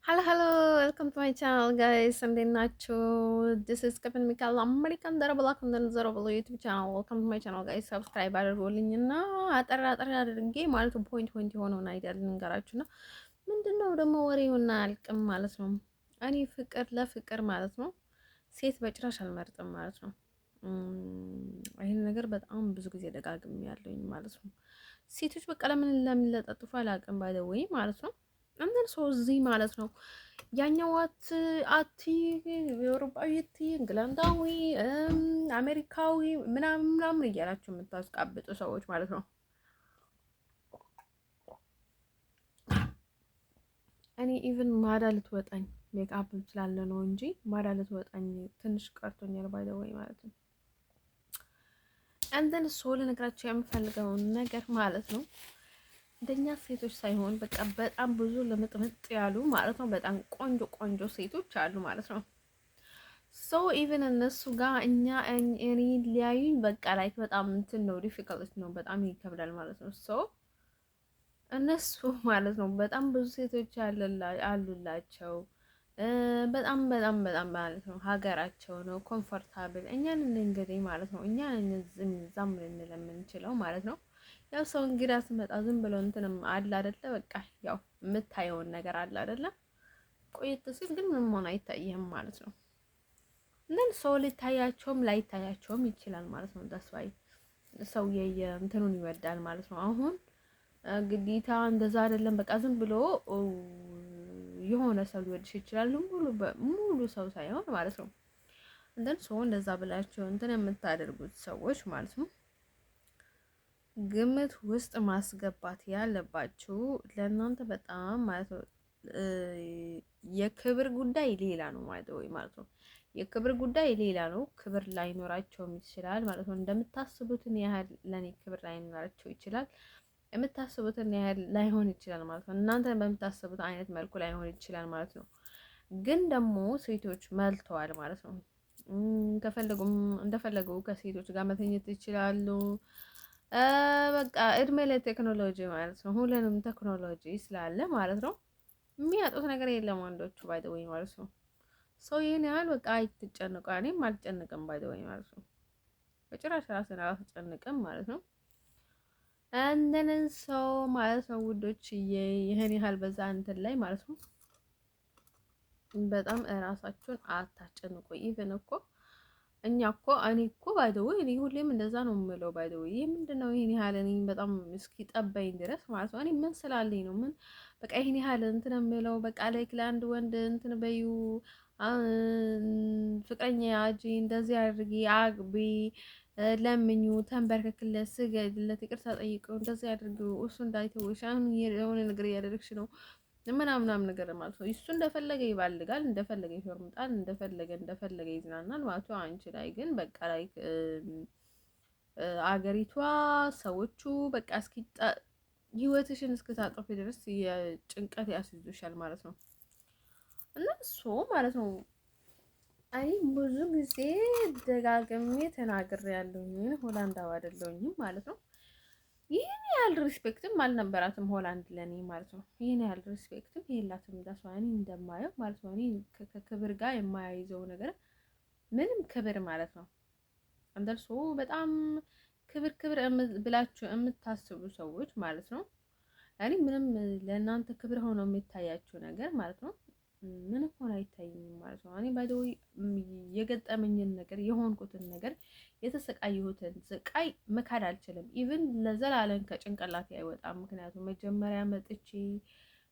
Hello, hello, welcome to my channel, guys. እንዴት ናችሁ? This is Kevin Michael American ደረበላክ እንደነዘረበሉ ዩቲዩብ ቻናል welcome to my channel, guys. ሰብስክራይብ አድርጎልኝና አጠር አጠር አድርጌ ማለት ፖይንት የሆነውን አይዲያ ልንገራችሁና ምንድነው ደግሞ ወሬውና አልቅም ማለት ነው። እኔ ፍቅር ለፍቅር ማለት ነው ሴት በጭራሽ አልመርጥም ማለት ነው። ይሄን ነገር በጣም ብዙ ጊዜ ደጋግሜ ያለኝ ማለት ነው። ሴቶች በቃ ለምን ለጠጥፎ አላውቅም ባይደወይ ማለት ነው። እንደን ሰው እዚህ ማለት ነው ያኛው አቲ የአውሮፓዊ እንግላንዳዊ አሜሪካዊ ምናምን እያላችሁ የምታስቃብጡ ሰዎች ማለት ነው። እኔ ኢቭን ማዳ ልትወጣኝ ሜካፕ ስላለ ነው እንጂ ማዳ ልትወጣኝ ትንሽ ቀርቶኛል ባይ ዘ ወይ ማለት ነው። እንደን ሰው ልነግራችሁ የምፈልገውን ነገር ማለት ነው እንደኛ ሴቶች ሳይሆን በቃ በጣም ብዙ ለምጥምጥ ያሉ ማለት ነው በጣም ቆንጆ ቆንጆ ሴቶች አሉ ማለት ነው። ሶ ኢቭን እነሱ ጋር እኔ ሊያዩኝ በቃ ላይክ በጣም እንትን ነው ዲፊካልት ነው በጣም ይከብዳል ማለት ነው። ሶ እነሱ ማለት ነው በጣም ብዙ ሴቶች አሉላቸው በጣም ማለት ነው ሀገራቸው ነው ኮምፎርታብል እኛን እንግዲህ ማለት ነው እኛን እዛም ልንል የምንችለው ማለት ነው። ያው ሰው እንግዳ ስመጣ ዝም ብሎ እንትንም አለ አይደለ በቃ ያው የምታየውን ነገር አለ አይደለ ቆየት ሲል ግን ምንም ሆነ አይታይህም ማለት ነው። እና ሰው ሊታያቸውም ላይታያቸውም ይችላል ማለት ነው። ዳስዋይ ሰው የእንትኑን ይወዳል ማለት ነው። አሁን ግዴታ እንደዛ አይደለም በቃ ዝም ብሎ የሆነ ሰው ሊወድሽ ይችላል ሙሉ ሰው ሳይሆን ማለት ነው። እንደን ሰው እንደዛ ብላችሁ እንትን የምታደርጉት ሰዎች ማለት ነው ግምት ውስጥ ማስገባት ያለባችሁ ለእናንተ በጣም ማለት ነው የክብር ጉዳይ ሌላ ነው ማለት ነው። የክብር ጉዳይ ሌላ ነው። ክብር ላይኖራቸውም ይችላል ማለት ነው። እንደምታስቡትን ያህል ለኔ ክብር ላይኖራቸው ይችላል። የምታስቡትን ያህል ላይሆን ይችላል ማለት ነው። እናንተ በምታስቡት አይነት መልኩ ላይሆን ይችላል ማለት ነው። ግን ደግሞ ሴቶች መልተዋል ማለት ነው። ከፈለጉም እንደፈለጉ ከሴቶች ጋር መተኘት ይችላሉ። በቃ እድሜ ለቴክኖሎጂ ማለት ነው። ሁሉንም ቴክኖሎጂ ስላለ ማለት ነው የሚያጡት ነገር የለም ወንዶቹ ባይ ዘ ወይ ማለት ነው። ሰው ይሄን ያህል በቃ አይትጨነቁ። እኔም አልጨነቅም ባይ ዘ ወይ ማለት ነው። በጭራሽ ራስን አላስጨንቅም ማለት ነው። እንደንን ሰው ማለት ነው ውዶች ይሄን ያህል በዛ እንትን ላይ ማለት ነው በጣም እራሳችሁን አታጨንቁ። ኢቭን እኮ እኛ እኮ እኔ እኮ ባይ ዘ ወይ እኔ ሁሌም እንደዛ ነው የምለው ባይ ዘ ወይ ይሄ ምንድነው ይሄን ያህል እኔ በጣም እስኪ ጠበኝ ድረስ ማለት ነው። እኔ ምን ስላለኝ ነው ምን በቃ ይሄን ያህል እንትን የምለው በቃ ላይክ ለአንድ ወንድ እንትን በዩ ፍቅረኛ ያጂ እንደዚህ አድርጊ አግቢ ለምኙ ተንበርክክለት ስገድለት ይቅርታ ጠይቀው እንደዚህ አድርጊው እሱ እንዳይተውሽ አሁን የሆነ ነገር እያደረግሽ ነው ምናምን ነገር ማለት ነው። እሱ እንደፈለገ ይባልጋል፣ እንደፈለገ ይሾርምጣል፣ እንደፈለገ ይዝናናል ማለት ነው። አንቺ ላይ ግን በቃ ላይ አገሪቷ ሰዎቹ በቃ እስኪ ህይወትሽን እስክታጠፊ ድረስ የጭንቀት ያስይዙሻል ማለት ነው። እና እሱ ማለት ነው አይ ብዙ ጊዜ ደጋግሜ ተናግሬያለሁኝ ሆላንዳዊ አይደለሁኝም ማለት ነው። ይህን ያህል ሪስፔክትም አልነበራትም ሆላንድ ለኔ ማለት ነው። ይህን ያህል ሪስፔክትም የላትም ዳስዋኒ እንደማየው ማለት ነው። እኔ ከክብር ጋር የማያይዘው ነገር ምንም ክብር ማለት ነው። እንደርሱ በጣም ክብር ብላችሁ የምታስቡ ሰዎች ማለት ነው። እኔ ምንም ለእናንተ ክብር ሆኖ የሚታያችሁ ነገር ማለት ነው ምንም ሆነ አይታይኝም ማለት ነው። እኔ ባይ ዘ ወይ የገጠመኝን ነገር የሆንኩትን ነገር የተሰቃየሁትን ስቃይ መካድ አልችልም። ኢቭን ለዘላለም ከጭንቅላቴ አይወጣም። ምክንያቱም መጀመሪያ መጥቼ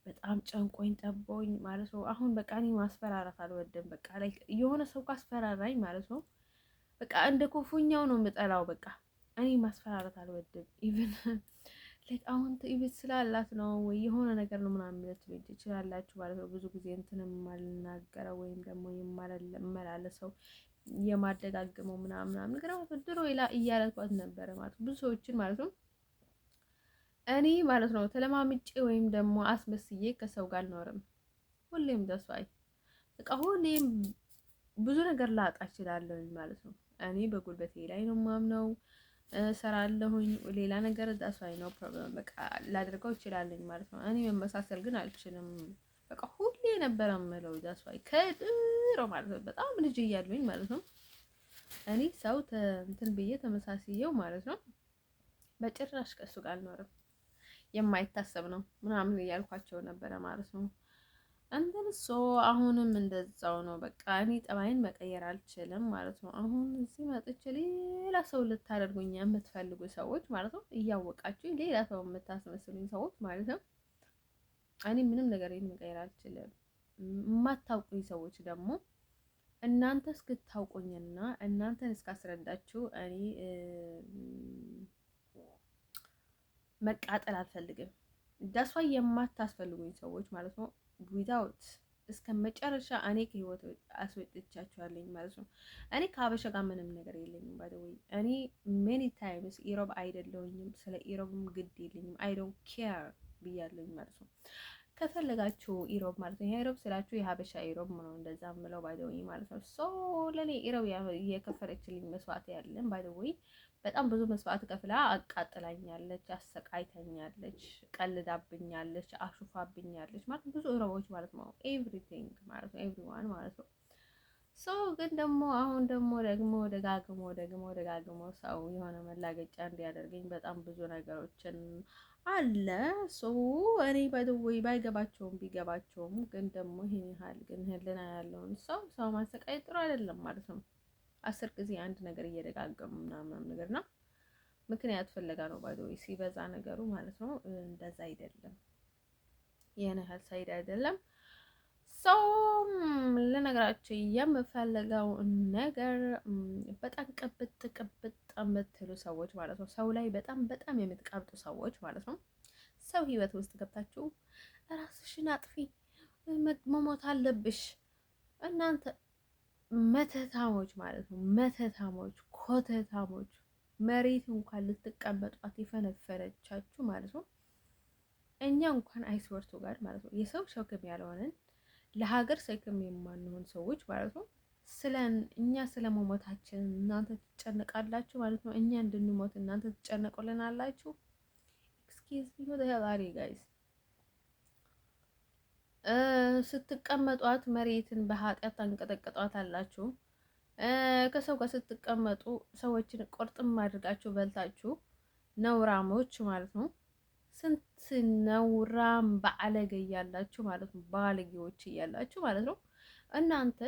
በጣም ጨንቆኝ ጠቦኝ ማለት ነው። አሁን በቃ እኔ ማስፈራራት አልወድም። በቃ ላይ የሆነ ሰው ካስፈራራኝ ማለት ነው በቃ እንደ ክፉኛው ነው የምጠላው። በቃ እኔ ማስፈራራት አልወድም። ኢቭን ላይክ አሁን ትዕቢት ስላላት ነው ወይ የሆነ ነገር ነው ምናምን ልትሉኝ ትችላላችሁ ማለት ነው። ብዙ ጊዜ እንትን የማልናገረው ወይም ደግሞ የማላለሰው የማደጋግመው ምናምን ግን ድሮ እያለኳት ነበረ ማለት ነው ብዙ ሰዎችን ማለት ነው። እኔ ማለት ነው ተለማምጬ ወይም ደግሞ አስመስዬ ከሰው ጋር አልኖርም። ሁሌም ደሷይ በቃ ሁሌም ብዙ ነገር ላጣ እችላለሁኝ ማለት ነው። እኔ በጉልበቴ ላይ ነው ማምነው ሰራለሁኝ ሌላ ነገር ዳስዋይ ነው ፕሮብለም በቃ ላደርገው እችላለሁኝ ማለት ነው። እኔ መመሳሰል ግን አልችልም። በቃ ሁሌ ነበረ የምለው ዳስዋይ ከድሮ ማለት ነው። በጣም ልጅ እያሉኝ ማለት ነው። እኔ ሰው እንትን ብዬ ተመሳስየው ማለት ነው። በጭራሽ ከሱ ጋር አልኖርም፣ የማይታሰብ ነው ምናምን እያልኳቸው ነበረ ማለት ነው። እንትን አሁንም እንደዛው ነው። በቃ እኔ ጠባይን መቀየር አልችልም ማለት ነው። አሁን እዚህ መጥቼ ሌላ ሰው ልታደርጉኝ የምትፈልጉ ሰዎች ማለት ነው፣ እያወቃችሁ ሌላ ሰው የምታስመስሉኝ ሰዎች ማለት ነው። እኔ ምንም ነገር መቀየር አልችልም። የማታውቁኝ ሰዎች ደግሞ እናንተ እስክታውቁኝና እናንተን እስካስረዳችሁ እኔ መቃጠል አልፈልግም። ዳሷ የማታስፈልጉኝ ሰዎች ማለት ነው ዊዛውት እስከ መጨረሻ እኔ ከህይወት አስወጥቻችኋለኝ ማለት ነው። እኔ ከሀበሻ ጋር ምንም ነገር የለኝም። ባይ ዘ ወይ እኔ ሜኒ ታይምስ ኢሮብ አይደለሁኝም፣ ስለ ኢሮብም ግድ የለኝም። አይ ዶንት ኬር ብያለሁኝ ማለት ነው። ከፈለጋችሁ ኢሮብ ማለት ነው። ኢሮብ ስላችሁ የሀበሻ ኢሮብ ነው እንደዛ ምለው ባይ ዘ ወይ ማለት ነው። ሶ ለኔ ኢሮብ የከፈለችልኝ መስዋዕት ያለን ባይ ዘ ወይ በጣም ብዙ መስዋዕት ከፍላ አቃጥላኛለች፣ አሰቃይተኛለች፣ ቀልዳብኛለች፣ አሹፋብኛለች ማለት ብዙ ኢሮቦች ማለት ነው። ኤቭሪቲንግ ማለት ነው፣ ኤቭሪዋን ማለት ነው። ሶ ግን ደግሞ አሁን ደግሞ ደጋግሞ ሰው የሆነ መላገጫ እንዲያደርገኝ በጣም ብዙ ነገሮችን አለ። ሶ እኔ ባይደወይ ባይገባቸውም ቢገባቸውም ግን ደግሞ ይሄን ያህል ግን ህልና ያለውን ሰው ማሰቃየት ጥሩ አይደለም ማለት ነው። 10 ጊዜ አንድ ነገር እየደጋገሙ ምናምን ነገር ነው። ምክንያት ፍለጋ ነው ባይደወይ ሲበዛ ነገሩ ማለት ነው። እንደዛ አይደለም፣ ይሄን ያህል ሳይድ አይደለም። ሰው ልነግራችሁ የምፈልገው ነገር በጣም ቅብጥ የምትሉ ሰዎች ማለት ነው። ሰው ላይ በጣም የምትቀብጡ ሰዎች ማለት ነው። ሰው ህይወት ውስጥ ገብታችሁ ራስሽን አጥፊ፣ መሞት አለብሽ እናንተ መተታሞች ማለት ነው። መተታሞች፣ ኮተታሞች መሬት እንኳን ልትቀመጧት የፈነፈረቻችሁ ማለት ነው። እኛ እንኳን አይስወርቱ ጋር ማለት ነው የሰው ሸክም ያልሆነን ለሀገር ሸክም የማንሆን ሰዎች ማለት ነው። እኛ ስለ መሞታችን እናንተ ትጨነቃላችሁ ማለት ነው። እኛ እንድንሞት እናንተ ትጨነቁልናላችሁ። ኤክስኪውዝ ሚ ወደ ሄላሪ ጋይስ ስትቀመጧት መሬትን በኃጢአት ታንቀጠቅጧት አላችሁ። ከሰው ጋር ስትቀመጡ ሰዎችን ቆርጥም አድርጋችሁ በልታችሁ ነውራሞች ማለት ነው። ስንት ነውራም ባለጌ እያላችሁ ማለት ነው። ባለጌዎች እያላችሁ ማለት ነው። እናንተ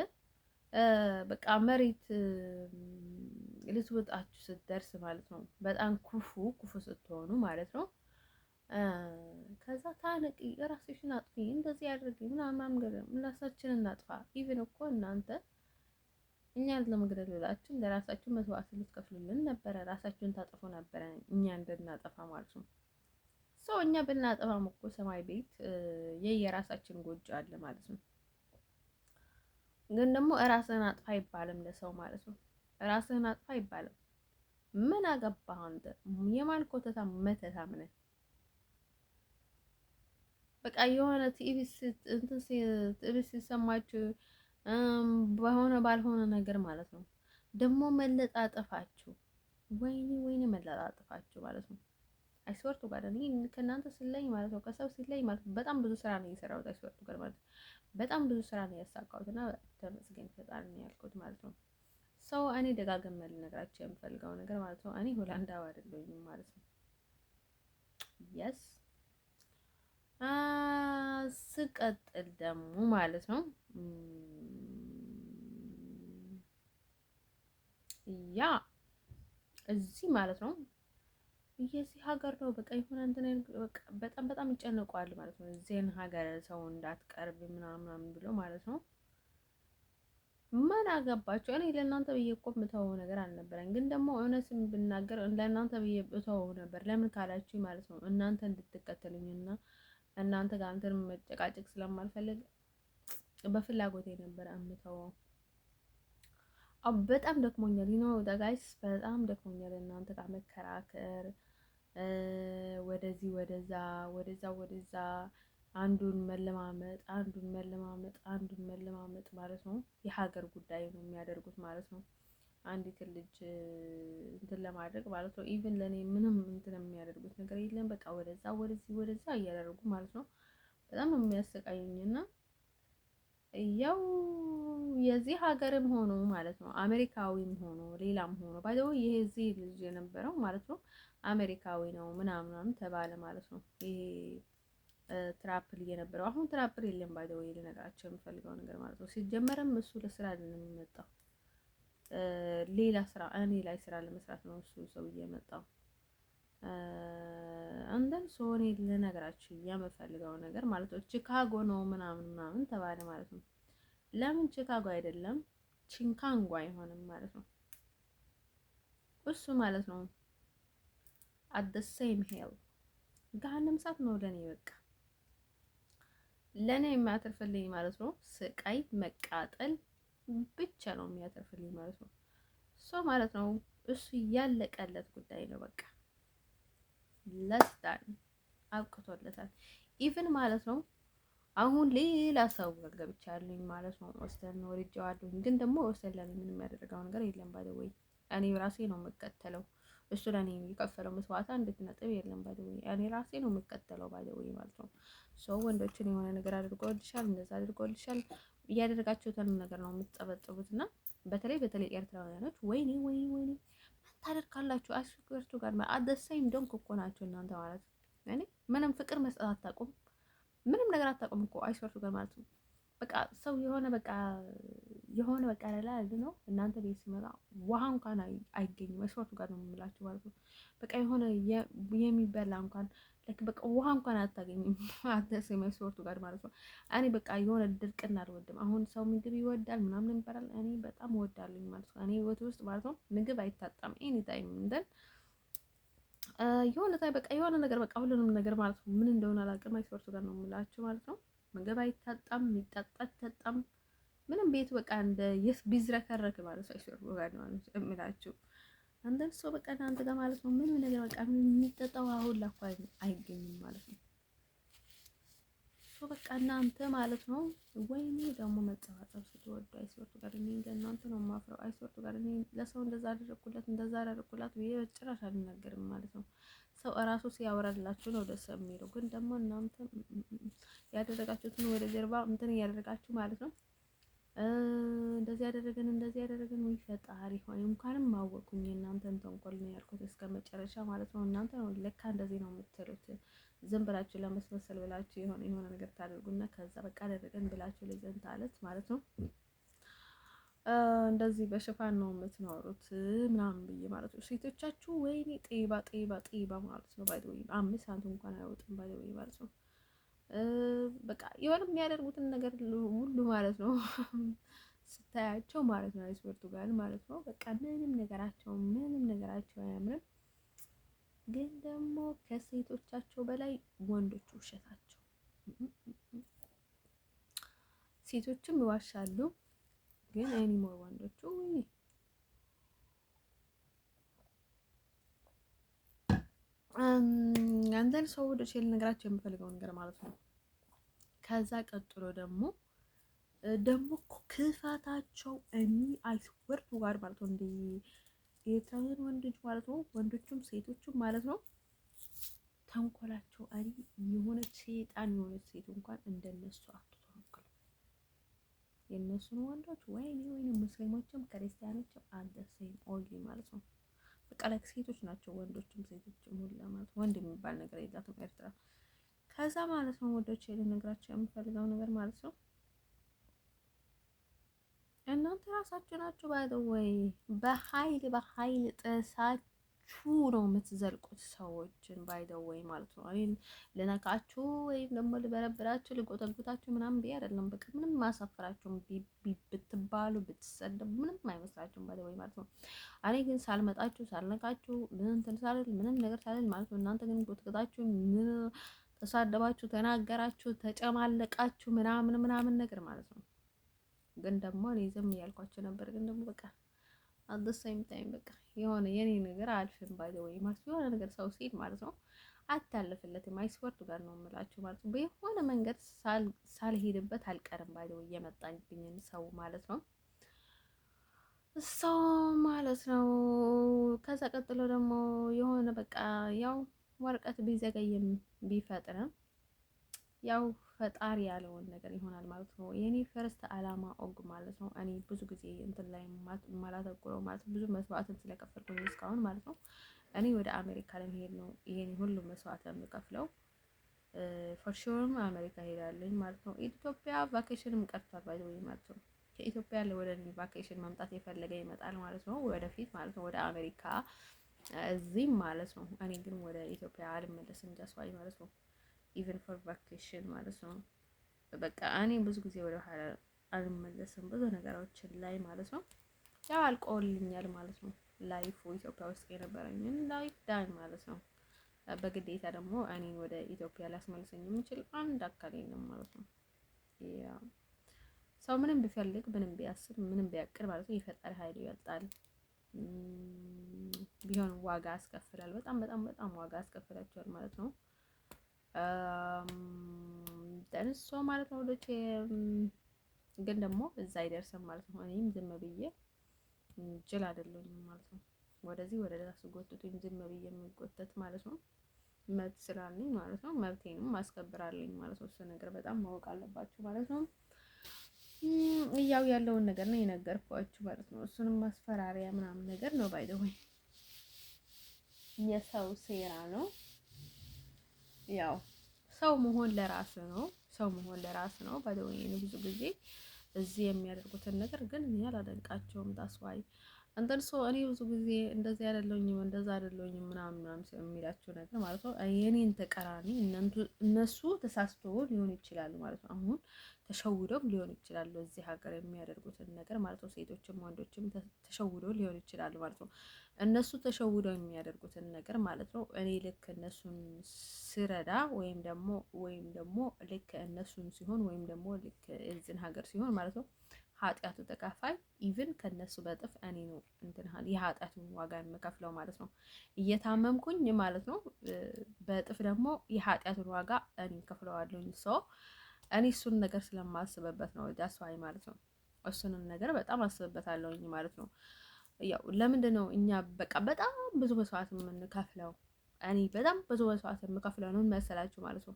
በቃ መሬት ልትወጣችሁ ስትደርስ ማለት ነው። በጣም ክፉ ስትሆኑ ማለት ነው። ከዛ ታነቂ፣ ራስሽን አጥፊ፣ እንደዚህ አድርጊ ምናምን ገረም ራሳችንን እናጥፋ። ኢቭን እኮ እናንተ እኛን ለመግደል ብላችሁ ለራሳችሁ መስዋዕት ልትከፍሉልን ነበረ። ራሳችሁን ታጠፉ ነበረ እኛ እንድናጠፋ ማለት ነው። ሰው እኛ ብናጠፋም እኮ ሰማይ ቤት የየራሳችን ጎጆ አለ ማለት ነው። ግን ደግሞ ራስህን አጥፋ አይባልም ለሰው ማለት ነው። ራስህን አጥፋ አይባልም። ምን አገባህ አንተ? የማን ኮተታ መተታም ነህ? በቃ የሆነ ቲቪ ሲሰማችሁ በሆነ ባልሆነ ነገር ማለት ነው። ደግሞ መለጣጠፋችሁ፣ ወይኔ መለጣጠፋችሁ ማለት ነው። አይስወርቱ ጋር እኔ ከእናንተ ስለኝ ማለት ነው፣ ከሰው ስለኝ ማለት ነው። በጣም ብዙ ስራ ነው የሰራሁት አይስወርቱ ጋር ማለት ነው። በጣም ብዙ ስራ ነው ያሳካሁት እና ተመስገን ፈጣሪ ነው ያልኩት ማለት ነው። ሰው እኔ ደጋግሜ ልነግራችሁ የምፈልገው ነገር ማለት ነው፣ እኔ ሆላንዳዊ አይደለሁም ማለት ነው። የስ ስቀጥል ደግሞ ማለት ነው ያ እዚህ ማለት ነው የዚህ ሀገር ነው በቃ የሆነ እንትን በጣም ይጨነቋል ማለት ነው። እዚህን ሀገር ሰው እንዳትቀርብ ምናምን ብሎ ማለት ነው። ምን አገባቸው? እኔ ለእናንተ ብዬ እኮ የምተወው ነገር አልነበረኝ። ግን ደግሞ እውነትም ብናገር ለእናንተ ብዬ እተወው ነበር። ለምን ካላችሁ ማለት ነው እናንተ እንድትከተሉኝና እናንተ ጋር እንትን መጨቃጨቅ ስለማልፈልግ በፍላጎቴ ነበር የምተወው። በጣም ደክሞኛል ጋይስ፣ በጣም ደክሞኛል እናንተ ጋር መከራከር፣ ወደዚህ ወደዛ አንዱን መለማመጥ ማለት ነው። የሀገር ጉዳይ ነው የሚያደርጉት ማለት ነው። አንዲት ልጅ እንትን ለማድረግ ማለት ነው። ኢቭን ለኔ ምንም እንትን የሚያደርጉት ነገር የለም። በቃ ወደዛ እያደረጉ ማለት ነው። በጣም ነው የሚያሰቃዩኝና ያው የዚህ ሀገርም ሆኖ ማለት ነው አሜሪካዊም ሆኖ ሌላም ሆኖ ባይዘው ይሄ እዚህ ልጅ የነበረው ማለት ነው አሜሪካዊ ነው ምናምን ተባለ ማለት ነው። ይሄ ትራፕል የነበረው አሁን ትራፕል የለም። ባይዘው ልነግራቸው የምፈልገው ነገር ማለት ነው ሲጀመርም እሱ ለስራ አይደለም የመጣው ሌላ ስራ እኔ ላይ ስራ ለመስራት ነው እሱ ሰውዬ የመጣው። አንደን ሶኔ ልነግራችሁ የምፈልገው ነገር ማለት ነው ቺካጎ ነው ምናምን ምናምን ተባለ ማለት ነው። ለምን ቺካጎ አይደለም ቺንካንጎ አይሆንም ማለት ነው እሱ ማለት ነው። at the same hell ገሃነም እሳት ነው ለኔ በቃ ለኔ የሚያተርፍልኝ ማለት ነው ስቃይ መቃጠል ብቻ ነው የሚያተርፍልኝ ማለት ነው። ሶ ማለት ነው እሱ ያለቀለት ጉዳይ ነው በቃ ለስዳን አብቅቶለታል። ኢቭን ማለት ነው አሁን ሌላ ሰው ገብቻለሁኝ ማለት ነው። ወሰን ነው ወርጃዋለሁኝ ግን ደግሞ ወሰን ለኔ ምንም ያደረገው ነገር የለም። ባይ ዘ ወይ እኔ ራሴ ነው የምከተለው እሱ ለኔ የከፈለው መስዋዕት አንዲት ነጥብ የለም። ባይ ዘ ወይ እኔ ራሴ ነው የምከተለው ባይ ዘ ወይ ማለት ነው። ሰው ወንዶችን የሆነ ነገር አድርጎልሻል እንደዛ አድርጎልሻል እያደረጋችሁትን ነገር ነው የምትጠበጥቡት እና በተለይ ኤርትራውያኖች ወይኔ ወይኔ ወይኔ ታደርጋላችሁ አሽከርቱ ጋር አደሳይም ዶንክ እኮ ናቸው እናንተ ማለት እኔ ምንም ፍቅር መስጠት አታውቁም፣ ምንም ነገር አታውቁም እኮ አይስወርቱ ጋር ማለት ነው። በቃ ሰው የሆነ በቃ ላላ ነው እናንተ ቤት ሲመጣ ውሃ እንኳን አይገኝም። አይስወርቱ ጋር ነው የምላችሁ ማለት ነው። በቃ የሆነ የሚበላ እንኳን በቃ ውሃ እንኳን አታገኝም። አደሰ አይስወርቱ ጋር ማለት ነው። እኔ በቃ የሆነ ድርቅና አልወድም። አሁን ሰው ምግብ ይወዳል ምናምን ይባላል። እኔ በጣም እወዳለሁ ማለት ነው። እኔ ህይወት ውስጥ ማለት ነው ምግብ አይታጣም ኤኒ ታይም እንደን የሆነ ታይ በቃ የሆነ ነገር በቃ ሁሉንም ነገር ማለት ነው ምን እንደሆነ አላውቅም። አይስወርቱ ጋር ነው የምላችሁ ማለት ነው። ምግብ አይታጣም፣ የሚጠጣ አይታጣም፣ ምንም ቤቱ በቃ እንደ ቢዝረከረክ ማለት ነው። አይስወርቱ ጋር ነው የምላችሁ አንተን ሰው በቃ እናንተ ጋር ማለት ነው ምንም ነገር በቃ የሚጠጣው አሁን ላኳ አይገኝም ማለት ነው። በቃ እናንተ ማለት ነው ወይኔ ደግሞ መጸባጸብ ስትወዱ አይስወርቱ ጋር እኔ ለእናንተ ነው የማፍረው። አይስወርቱ ጋር እኔ ለሰው እንደዛ አደረኩለት እንደዛ አደረኩላት ብዬ በጭራሽ አልናገርም ማለት ነው። ሰው እራሱ ሲያወራላችሁ ነው ደስ የሚለው። ግን ደግሞ እናንተ ያደረጋችሁትን ወደ ጀርባ እንትን እያደረጋችሁ ማለት ነው እንደዚህ ያደረገን ወይ ፈጣሪ ሆይ እንኳንም ማወቁኝ እናንተን ተንኮል ነው ያልኩት እስከ መጨረሻ ማለት ነው። እናንተ ነው ለካ እንደዚህ ነው የምትሉት። ዝም ብላችሁ ለመስመሰል ብላችሁ የሆነ ነገር ታደርጉና ከዛ በቃ አደረገን ብላችሁ ለዘን ታለት ማለት ነው። እንደዚህ በሽፋን ነው የምትኖሩት ምናምን ብዬ ማለት ነው። ሴቶቻችሁ ወይኔ ጤባ ማለት ነው። ባይ ዘ ወይ 5 ሳንቲም እንኳን አይወጡም ባይ ዘ ወይ ማለት ነው። በቃ የሆነ የሚያደርጉትን ነገር ሁሉ ማለት ነው ስታያቸው ማለት ነው አይስወርቱ ጋር ማለት ነው። በቃ ምንም ነገራቸው አያምርም። ግን ደግሞ ከሴቶቻቸው በላይ ወንዶቹ ውሸታቸው፣ ሴቶችም ይዋሻሉ ግን ኤኒሞር ወንዶቹ አንተን ሰው ወደ ቼል ነገራቸው የምፈልገው ነገር ማለት ነው። ከዛ ቀጥሎ ደግሞ እኮ ክፋታቸው እኔ አይስወርቱ ጋር ማለት ነው እንደ ኤርትራውያን ወንዶች ማለት ነው ወንዶቹም ሴቶቹም ማለት ነው ተንኮላቸው እኔ የሆነች ሴጣን የሆነች ሴት እንኳን እንደነሱ አትተንኮል። የእነሱን ወንዶች ወይኔ ሙስሊሞችም ክርስቲያኖችም አደሰኝ ኦንሊ ማለት ነው። በቃ ላይ ሴቶች ናቸው ወንዶችም ሴቶችም ሁላ ማለት ወንድ የሚባል ነገር የላትም ኤርትራ። ከዛ ማለት ነው ወንዶች ልነግራቸው የምፈልገው ነገር ማለት ነው እናንተ ራሳችሁ ናችሁ ባይደወይ በኃይል ጥሳችሁ ነው የምትዘልቁት ሰዎችን ባይደወይ ማለት ነው። እኔ ልነካችሁ ወይም ደግሞ ልበረብራችሁ ልጎተጉታችሁ ምናምን ብዬ አይደለም። በቃ ምንም ማሳፈራችሁም ብትባሉ ብትሰደቡ ምንም አይመስላችሁም ባይደወይ ማለት ነው። እኔ ግን ሳልመጣችሁ ሳልነካችሁ እንትን ሳልል ምንም ነገር ሳልል ማለት ነው እናንተ ግን ጎትጉታችሁ ምን ተሳደባችሁ፣ ተናገራችሁ፣ ተጨማለቃችሁ ምናምን ነገር ማለት ነው። ግን ደግሞ እኔ ዝም እያልኳቸው ነበር። ግን ደግሞ በቃ አደሳይም ታይም በቃ የሆነ የኔ ነገር አልፍም ባይ ዘ ወይ ማለት የሆነ ነገር ሰው ሲል ማለት ነው አታልፍለትም። አይስወርቱ ጋር ነው የምላችሁ ማለት ነው። በየሆነ መንገድ ሳልሄድበት አልቀርም ባይ ዘ ወይ የመጣብኝን ሰው ማለት ነው ሰው ማለት ነው። ከዛ ቀጥሎ ደግሞ የሆነ በቃ ያው ወረቀት ቢዘገይም ቢፈጥንም ያው ፈጣሪ ያለውን ነገር ይሆናል ማለት ነው። የኔ ፈርስት አላማ ኦግ ማለት ነው። እኔ ብዙ ጊዜ እንትን ላይ ማላተኩረው ማለት ነው። ብዙ መስዋዕትን ስለከፈልኩኝ እስካሁን ማለት ነው። እኔ ወደ አሜሪካ ለመሄድ ነው ይሄን ሁሉ መስዋዕት የምከፍለው። ፎርሹርም አሜሪካ ሄዳለኝ ማለት ነው። ኢትዮጵያ ቫኬሽንም ቀርቷል ባይ ዘ ወይ ማለት ነው። ከኢትዮጵያ ወደ እኔ ቫኬሽን መምጣት የፈለገ ይመጣል ማለት ነው፣ ወደፊት ማለት ነው፣ ወደ አሜሪካ እዚህም ማለት ነው። እኔ ግን ወደ ኢትዮጵያ አልመለስም ጃስዋይ ማለት ነው። ኢቨን ፎር ቫኬሽን ማለት ነው። በቃ እኔ ብዙ ጊዜ ወደ ኋላ አልመለስም ብዙ ነገሮችን ላይ ማለት ነው። ያው አልቆልኛል ማለት ነው። ላይፉ ኢትዮጵያ ውስጥ የነበረኝን ላይፍ ዳን ማለት ነው። በግዴታ ደግሞ እኔን ወደ ኢትዮጵያ ሊያስመልሰኝ የሚችል አንድ አካል የለም ማለት ነው። ሰው ምንም ቢፈልግ ምንም ቢያስብ ምንም ቢያቅድ ማለት ነው የፈጣሪ ኃይል ይበልጣል። ቢሆን ዋጋ ያስከፍላል። በጣም በጣም በጣም ዋጋ ያስከፍላቸዋል ማለት ነው። ደንሶ ማለት ነው ወዶቼ ግን ደግሞ እዛ አይደርስም ማለት ነው። እኔም ዝም ብዬ ጅል አይደለሁም ማለት ነው። ወደዚህ ወደ ሌላ ስጎትቱኝ ዝም ብዬ የምጎተት ማለት ነው። መብት ስላለኝ ማለት ነው። መብቴንም ማስከብራለኝ ማለት ነው። እሱ ነገር በጣም ማወቅ አለባችሁ ማለት ነው። ያው ያለውን ነገር ነው የነገርኳችሁ ማለት ነው። እሱንም ማስፈራሪያ ምናምን ነገር ነው ባይ ዘ ወይ የሰው ሴራ ነው። ያው ሰው መሆን ለራስ ነው። ሰው መሆን ለራስ ነው። ባይ ዘ ወይ ብዙ ጊዜ እዚህ የሚያደርጉትን ነገር ግን እኔ አላደንቃቸውም። ታስዋይ አንተን ሰው እኔ ብዙ ጊዜ እንደዚህ አይደለሁኝም እንደዛ አይደለሁኝም ምናምን የሚላቸው ነገር ማለት ነው የኔን ተቀራኒ እነሱ ተሳስቶ ሊሆን ይችላሉ ማለት ነው። አሁን ተሸውደው ሊሆን ይችላሉ እዚህ ሀገር የሚያደርጉትን ነገር ማለት ነው። ሴቶችም ወንዶችም ተሸውደው ሊሆን ይችላሉ ማለት ነው። እነሱ ተሸውደው የሚያደርጉትን ነገር ማለት ነው እኔ ልክ እነሱን ስረዳ ወይም ደግሞ ልክ እነሱን ሲሆን ወይም ደግሞ ልክ እዚህን ሀገር ሲሆን ማለት ነው ኃጢአቱ ተካፋይ ኢቭን ከነሱ በጥፍ እኔ ነው እንትን የኃጢአቱን ዋጋ የምከፍለው ማለት ነው። እየታመምኩኝ ማለት ነው በጥፍ ደግሞ የኃጢአቱን ዋጋ እኔ ከፍለዋለሁኝ። ሰው እኔ እሱን ነገር ስለማስብበት ነው ዳስዋይ ማለት ነው። እሱንን ነገር በጣም አስብበታለሁኝ ማለት ነው። ያው ለምንድን ነው እኛ በቃ በጣም ብዙ መስዋዕት የምንከፍለው? እኔ በጣም ብዙ መስዋዕት የምከፍለው ነው መሰላችሁ ማለት ነው።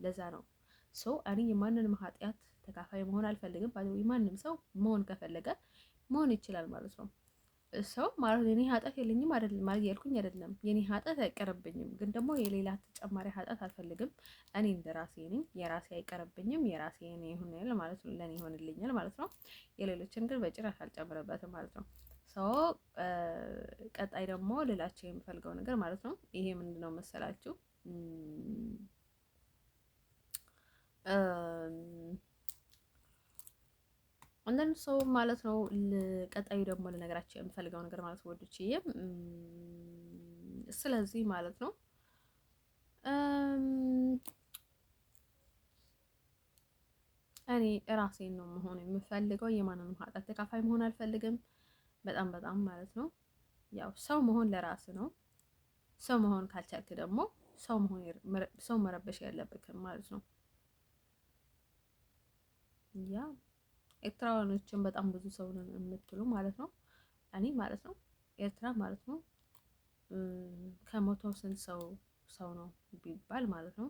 ለዛ ነው ሰው እኔ የማንንም ኃጢአት ተካፋይ መሆን አልፈልግም። ማንም ሰው መሆን ከፈለገ መሆን ይችላል ማለት ነው። ሰው ማለት የኔ ኃጢአት የለኝም አይደለም ማለት ያልኩኝ አይደለም። የኔ ኃጢአት አይቀርብኝም፣ ግን ደግሞ የሌላ ተጨማሪ ኃጢአት አልፈልግም። እኔ እንደራሴ ነኝ፣ የራሴ አይቀርብኝም፣ የራሴ እኔ ይሆናል ማለት ነው። ለኔ ይሆንልኛል ማለት ነው። የሌሎችን ግን በጭራሽ አልጨምርበትም ማለት ነው። ሰው ቀጣይ ደግሞ ሌላቸው የምፈልገው ነገር ማለት ነው ይሄ ምንድነው መሰላችሁ? አንዳንድ ሰው ማለት ነው ቀጣዩ ደግሞ ለነገራቸው የምፈልገው ነገር ማለት ነው ወዶችዬ፣ ስለዚህ ማለት ነው እኔ ራሴን ነው መሆን የምፈልገው። የማንንም ኃጢአት ተካፋይ መሆን አልፈልግም። በጣም በጣም ማለት ነው። ያው ሰው መሆን ለራስ ነው። ሰው መሆን ካልቻልክ ደግሞ ሰው መረበሽ ያለብክም ማለት ነው። ያ ኤርትራውያኖችን በጣም ብዙ ሰው ነው የምትሉ ማለት ነው። እኔ ማለት ነው ኤርትራ ማለት ነው ከመቶ ስንት ሰው ነው ቢባል ማለት ነው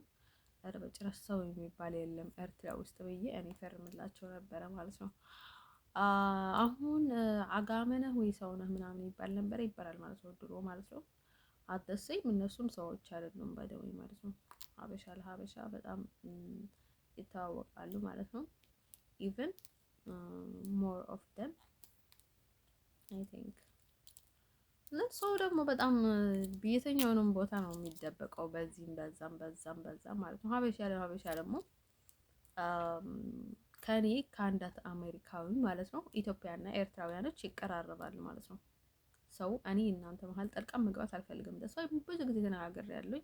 ኧረ በጭራሽ ሰው የሚባል የለም ኤርትራ ውስጥ ብዬ እኔ ፈርምላቸው ነበረ ማለት ነው። አሁን አጋመ ነህ ወይ ሰው ነህ ምናምን ይባል ነበር ይባላል ማለት ነው ድሮ ማለት ነው። አደሰይም እነሱም ሰዎች አይደሉም በደዌ ማለት ነው። ሀበሻ ለሀበሻ በጣም ይተዋወቃሉ ማለት ነው። ኢቭን ሞር ኦፍ ደም አይ ቲንክ ሰው ደግሞ በጣም የትኛውንም ቦታ ነው የሚደበቀው በዚህም በዛም ማለት ነው። ሀበሻ ደግሞ ከኔ ከአንዳት አሜሪካዊ ማለት ነው ኢትዮጵያና ኤርትራውያኖች ይቀራረባሉ ማለት ነው። ሰው እኔ እናንተ መሀል ጠልቃ መግባት አልፈልግም። ደስ ብዙ ጊዜ ተናግሬያለሁኝ።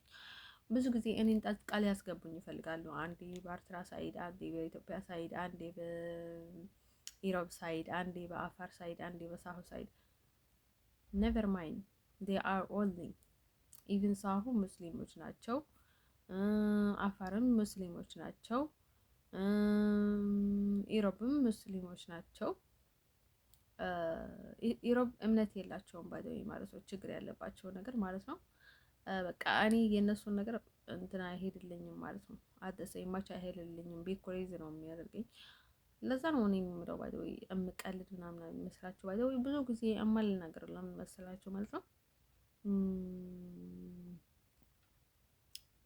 ብዙ ጊዜ እኔን ጠልቃ ሊያስገቡኝ ይፈልጋሉ። አንዴ በኤርትራ ሳይድ፣ አንዴ በኢትዮጵያ ሳይድ፣ አንዴ በኢሮብ ሳይድ፣ አንዴ በአፋር ሳይድ፣ አንዴ በሳሁ ሳይድ ኔቨር ማይንድ ዴይ አር ኦል ኢቭን ሳሁ ሙስሊሞች ናቸው። አፋርም ሙስሊሞች ናቸው። ኢሮብም ሙስሊሞች ናቸው። ኢሮብ እምነት የላቸውም ባይዘው ማለት ነው። ችግር ያለባቸው ነገር ማለት ነው። በቃ እኔ የነሱን ነገር እንትን አይሄድልኝም ማለት ነው። አደሰ ማች አይሄድልኝም። ቤት ኮሬዝ ነው የሚያደርገኝ። ለዛ ነው እኔ የምለው ባይ ዘ ወይ እምቀልድ ምናምን የሚመስላችሁ። ባይ ዘ ወይ ብዙ ጊዜ እማል ነገር ለምን መሰላችሁ ማለት ነው።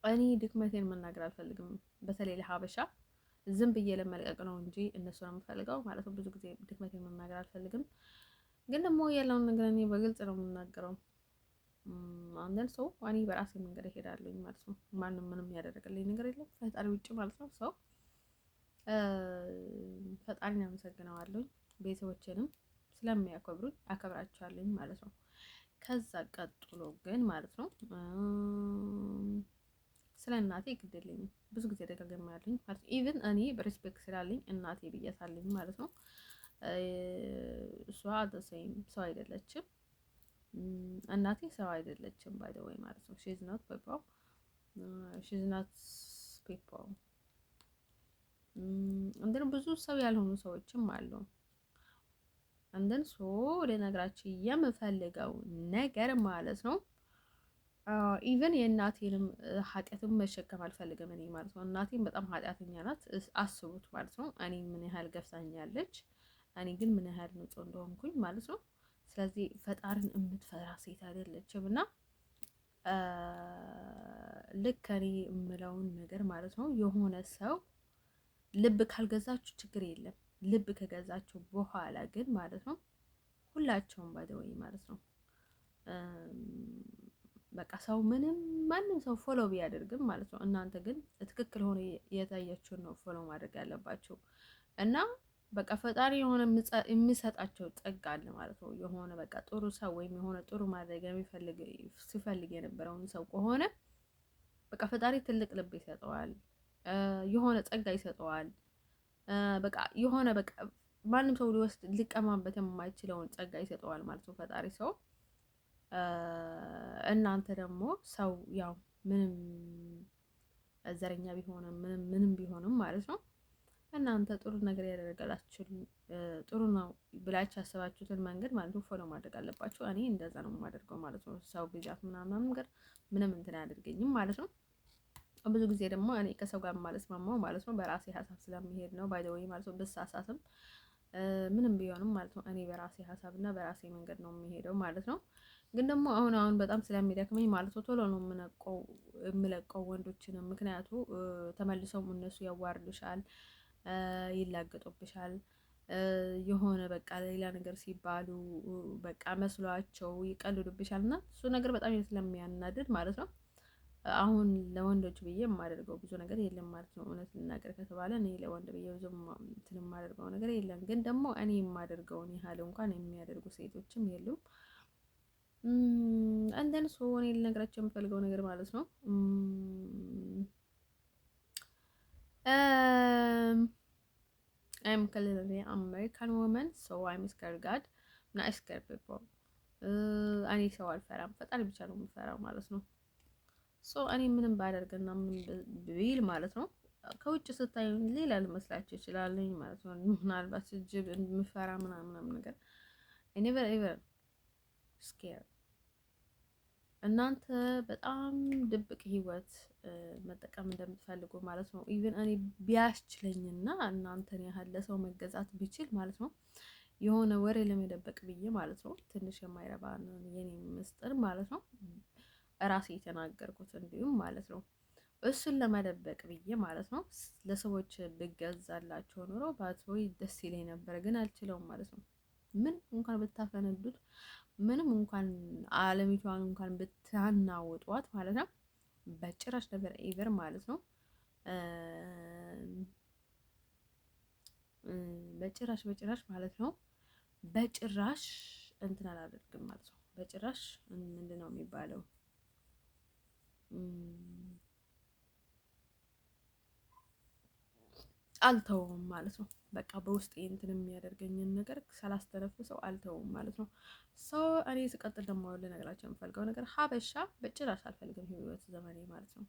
እኔ ድክመቴን መናገር አልፈልግም። በተለይ ለሀበሻ ዝም ብዬ ለመልቀቅ ነው እንጂ እነሱ ነው የምፈልገው ማለት ነው። ብዙ ጊዜ ድክመቴን መናገር አልፈልግም። ግን ደግሞ ያለውን ነገር እኔ በግልጽ ነው የምናገረው። አንዳንድ ሰው እኔ በራሴ መንገድ እሄዳለሁኝ ማለት ነው። ማንም ምንም ያደረገልኝ ነገር የለም ፈጣሪ ውጭ ማለት ነው። ሰው ፈጣሪን አመሰግነዋለሁኝ። ቤተሰቦቼንም ስለሚያከብሩኝ አከብራቸዋለሁኝ ማለት ነው። ከዛ ቀጥሎ ግን ማለት ነው ስለ እናቴ ግድ የለኝም። ብዙ ጊዜ ደጋግሜ ያለኝ ማለት ኢቭን እኔ በሬስፔክት ስላለኝ እናቴ ብያታለኝ ማለት ነው። እሷ አደሰይም ሰው አይደለችም። እናቴ ሰው አይደለችም ባይ ዘ ወይ ማለት ነው። ሺዝ ናት ፔፐር ሺዝ ናት ፔፐር። እንደን ብዙ ሰው ያልሆኑ ሰዎችም አሉ። እንደን ሶ ለነገራችሁ የምፈልገው ነገር ማለት ነው ኢቨን የእናቴንም ኃጢአትም መሸከም አልፈልግም እኔ ማለት ነው። እናቴም በጣም ኃጢአተኛ ናት አስቡት ማለት ነው። እኔ ምን ያህል ገፍታኛለች፣ እኔ ግን ምን ያህል ንጹህ እንደሆንኩኝ ማለት ነው። ስለዚህ ፈጣሪን የምትፈራ ሴት አይደለችም እና ልክ እኔ የምለውን ነገር ማለት ነው። የሆነ ሰው ልብ ካልገዛችሁ ችግር የለም። ልብ ከገዛችሁ በኋላ ግን ማለት ነው ሁላቸውም ባይደወይ ማለት ነው በቃ ሰው ምንም ማንም ሰው ፎሎ ቢያደርግም ማለት ነው እናንተ ግን ትክክል ሆነ የታያችሁን ነው ፎሎ ማድረግ ያለባችሁ እና በቃ ፈጣሪ የሆነ የሚሰጣቸው ጸጋ አለ ማለት ነው። የሆነ በቃ ጥሩ ሰው ወይም የሆነ ጥሩ ማድረግ ሲፈልግ የነበረውን ሰው ከሆነ በቃ ፈጣሪ ትልቅ ልብ ይሰጠዋል፣ የሆነ ጸጋ ይሰጠዋል። በቃ የሆነ በቃ ማንም ሰው ሊወስድ ሊቀማበት የማይችለውን ጸጋ ይሰጠዋል ማለት ነው ፈጣሪ ሰው። እናንተ ደግሞ ሰው ያው ምንም ዘረኛ ቢሆንም ምንም ቢሆንም ማለት ነው እናንተ ጥሩ ነገር ያደረጋላችሁ ጥሩ ነው ብላችሁ ያሰባችሁትን መንገድ ማለት ነው ፎሎ ማድረግ አለባችሁ። እኔ እንደዛ ነው የማደርገው ማለት ነው። ሰው ብዛት ምናምን ነገር ምንም እንትን አያደርገኝም ማለት ነው። ብዙ ጊዜ ደግሞ እኔ ከሰው ጋር ማለስማማው ማለት ነው በራሴ ሀሳብ ስለሚሄድ ነው። ባይ ዘ ወይ ማለት ነው ብሳሳትም ምንም ቢሆንም ማለት ነው እኔ በራሴ ሀሳብ እና በራሴ መንገድ ነው የሚሄደው ማለት ነው። ግን ደግሞ አሁን በጣም ስለሚደክመኝ ማለት ነው ቶሎ ነው የምለቀው ወንዶችንም። ምክንያቱ ተመልሰው እነሱ ያዋርዱሻል፣ ይላገጡብሻል፣ የሆነ በቃ ሌላ ነገር ሲባሉ በቃ መስሏቸው ይቀልዱብሻል እና እሱ ነገር በጣም ስለሚያናድድ ማለት ነው አሁን ለወንዶች ብዬ የማደርገው ብዙ ነገር የለም ማለት ነው። እውነት ልናገር ከተባለ እኔ ለወንድ ብዬ ብዙ እንትን የማደርገው ነገር የለም። ግን ደግሞ እኔ የማደርገውን ያህል እንኳን የሚያደርጉ ሴቶችም የሉም። እንደን ሶ እኔ ልነግራቸው የምፈልገው ነገር ማለት ነው I'm clearly American woman so I'm scared God not scared people እኔ ሰው አልፈራም፣ ፈጣሪ ብቻ ነው የምፈራው ማለት ነው። ሶ እኔ ምንም ባደርግና ምን ቢል ማለት ነው ከውጭ ስታዩ ሌላ ልመስላችሁ ይችላልኝ ማለት ነው። ምናልባት ጅብ የምፈራ ምናምን ነገር I never ever scared። እናንተ በጣም ድብቅ ህይወት መጠቀም እንደምትፈልጉ ማለት ነው። ኢቭን እኔ ቢያስችለኝና እናንተን ያህል ለሰው መገዛት ቢችል ማለት ነው የሆነ ወሬ ለመደበቅ ብዬ ማለት ነው ትንሽ የማይረባ የኔ ምስጢር ማለት ነው እራሴ የተናገርኩት እንዲሁም ማለት ነው እሱን ለመደበቅ ብዬ ማለት ነው ለሰዎች ብገዛላቸው ኖሮ ባትወይ ደስ ይለኝ ነበር፣ ግን አልችለውም ማለት ነው። ምን እንኳን ብታፈነዱት ምንም እንኳን ዓለሚቷን እንኳን ብታናውጧት ማለት ነው በጭራሽ ነበር ኤቨር ማለት ነው በጭራሽ ማለት ነው በጭራሽ እንትን አላደርግም ማለት ነው። በጭራሽ ምንድን ነው የሚባለው አልተውም ማለት ነው። በቃ በውስጤ እንትን የሚያደርገኝን ነገር ሳላስተነፍሰው አልተውም ማለት ነው። ሰው እኔ ስቀጥል ደግሞ ልነግራቸው የምፈልገው ነገር ሀበሻ በጭራሽ አልፈልግም ህይወት ዘመኔ ማለት ነው።